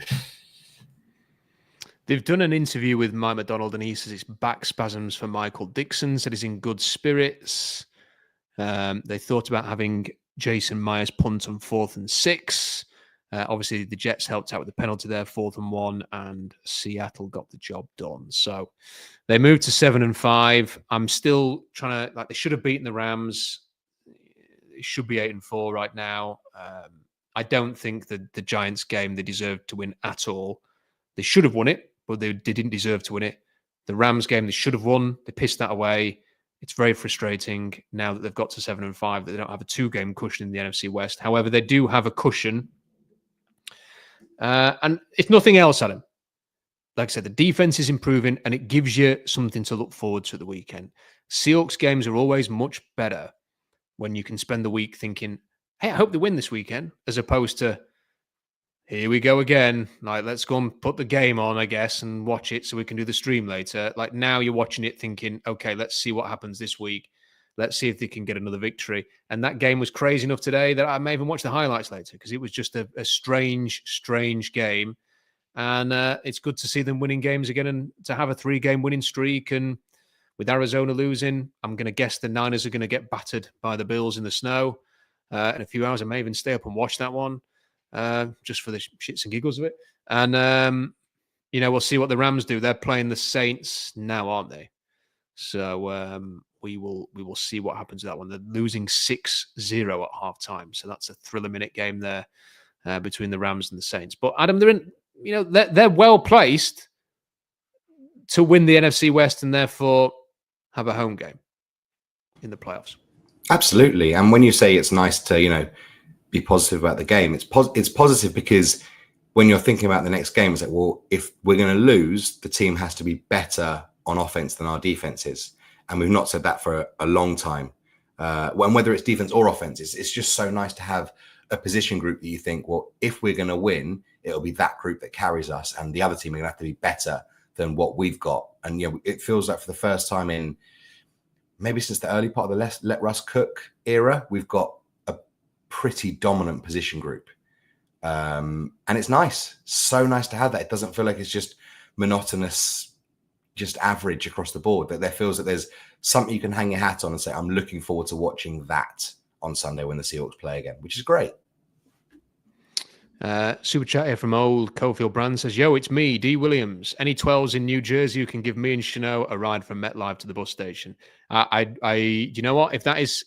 Speaker 1: they've done an interview with Mike McDonald, and he says it's back spasms for Michael Dixon. Said he's in good spirits. They thought about having Jason Myers punt on 4th and 6. Obviously, the Jets helped out with the penalty there, 4th and 1, and Seattle got the job done. So they moved to 7 and 5. I'm still trying to, they should have beaten the Rams. It should be 8 and 4 right now. I don't think that the Giants game they deserved to win at all. They should have won it, but they didn't deserve to win it. The Rams game they should have won. They pissed that away. It's very frustrating now that they've got to 7 and 5 that they don't have a 2-game cushion in the NFC West. However, they do have a cushion. And if nothing else, Adam, like I said, the defense is improving and it gives you something to look forward to at the weekend. Seahawks games are always much better when you can spend the week thinking, hey, I hope they win this weekend, as opposed to, here we go again. Like, let's go and put the game on, I guess, and watch it so we can do the stream later. Like, now you're watching it thinking, okay, let's see what happens this week. Let's see if they can get another victory. And that game was crazy enough today that I may even watch the highlights later, because it was just a strange game. And it's good to see them winning games again and to have a 3-game winning streak. And with Arizona losing, I'm going to guess the Niners are going to get battered by the Bills in the snow. In a few hours, I may even stay up and watch that one just for the shits and giggles of it. And, we'll see what the Rams do. They're playing the Saints now, aren't they? So we will see what happens to that one. They're losing 6-0 at halftime. So that's a thriller-minute game there between the Rams and the Saints. But, Adam, they're well-placed to win the NFC West and therefore have a home game in the playoffs.
Speaker 2: Absolutely. And when you say it's nice to, be positive about the game, it's positive because when you're thinking about the next game, it's like, well, if we're going to lose, the team has to be better on offense than our defense is. And we've not said that for a long time. Whether it's defense or offense, it's just so nice to have a position group that you think, well, if we're going to win, it'll be that group that carries us, and the other team are going to have to be better than what we've got. And it feels like for the first time in maybe since the early part of the Let Russ Cook era, we've got a pretty dominant position group. And it's nice. So nice to have that. It doesn't feel like it's just monotonous, just average across the board. That there feels that there's something you can hang your hat on and say, I'm looking forward to watching that on Sunday when the Seahawks play again, which is great.
Speaker 1: Super chat here from old Cofield Brand says, yo, it's me, D. Williams. Any 12s in New Jersey who can give me and Chino a ride from MetLife to the bus station? You know what? If that is,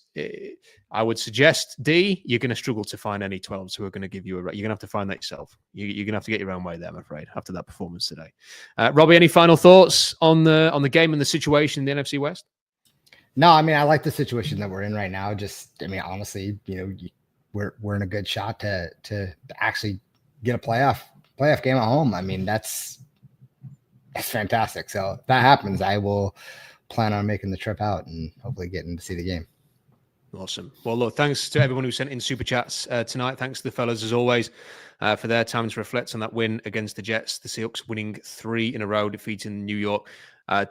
Speaker 1: I would suggest, D, you're going to struggle to find any 12s who are going to give you a ride. You're going to have to find that yourself. You're going to have to get your own way there, I'm afraid, after that performance today. Robbie, any final thoughts on the game and the situation in the NFC West?
Speaker 3: No, I mean, I like the situation that we're in right now. Honestly, we're in a good shot to actually get a playoff game at home. I mean, that's fantastic. So if that happens, I will plan on making the trip out and hopefully getting to see the game.
Speaker 1: Awesome. Well, look, thanks to everyone who sent in super chats tonight. Thanks to the fellas, as always, for their time to reflect on that win against the Jets. The Seahawks winning 3 in a row, defeating New York.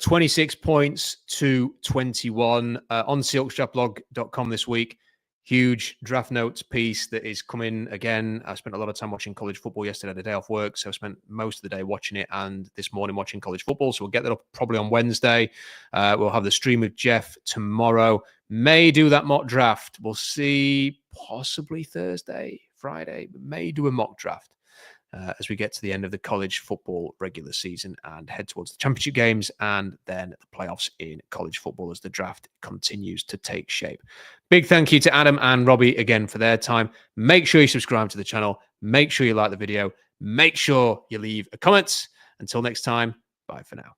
Speaker 1: 26 points to 21 on SeahawksDraftBlog.com this week. huge draft notes piece that is coming again. I spent a lot of time watching college football yesterday. I had a day off work, so I spent most of the day watching it, and this morning watching college football. So we'll get that up probably on Wednesday. We'll have the stream with Jeff tomorrow. May do that mock draft. We'll see, possibly Thursday, Friday, but may do a mock draft as we get to the end of the college football regular season and head towards the championship games and then the playoffs in college football as the draft continues to take shape. Big thank you to Adam and Robbie again for their time. Make sure you subscribe to the channel. Make sure you like the video. Make sure you leave a comment. Until next time, bye for now.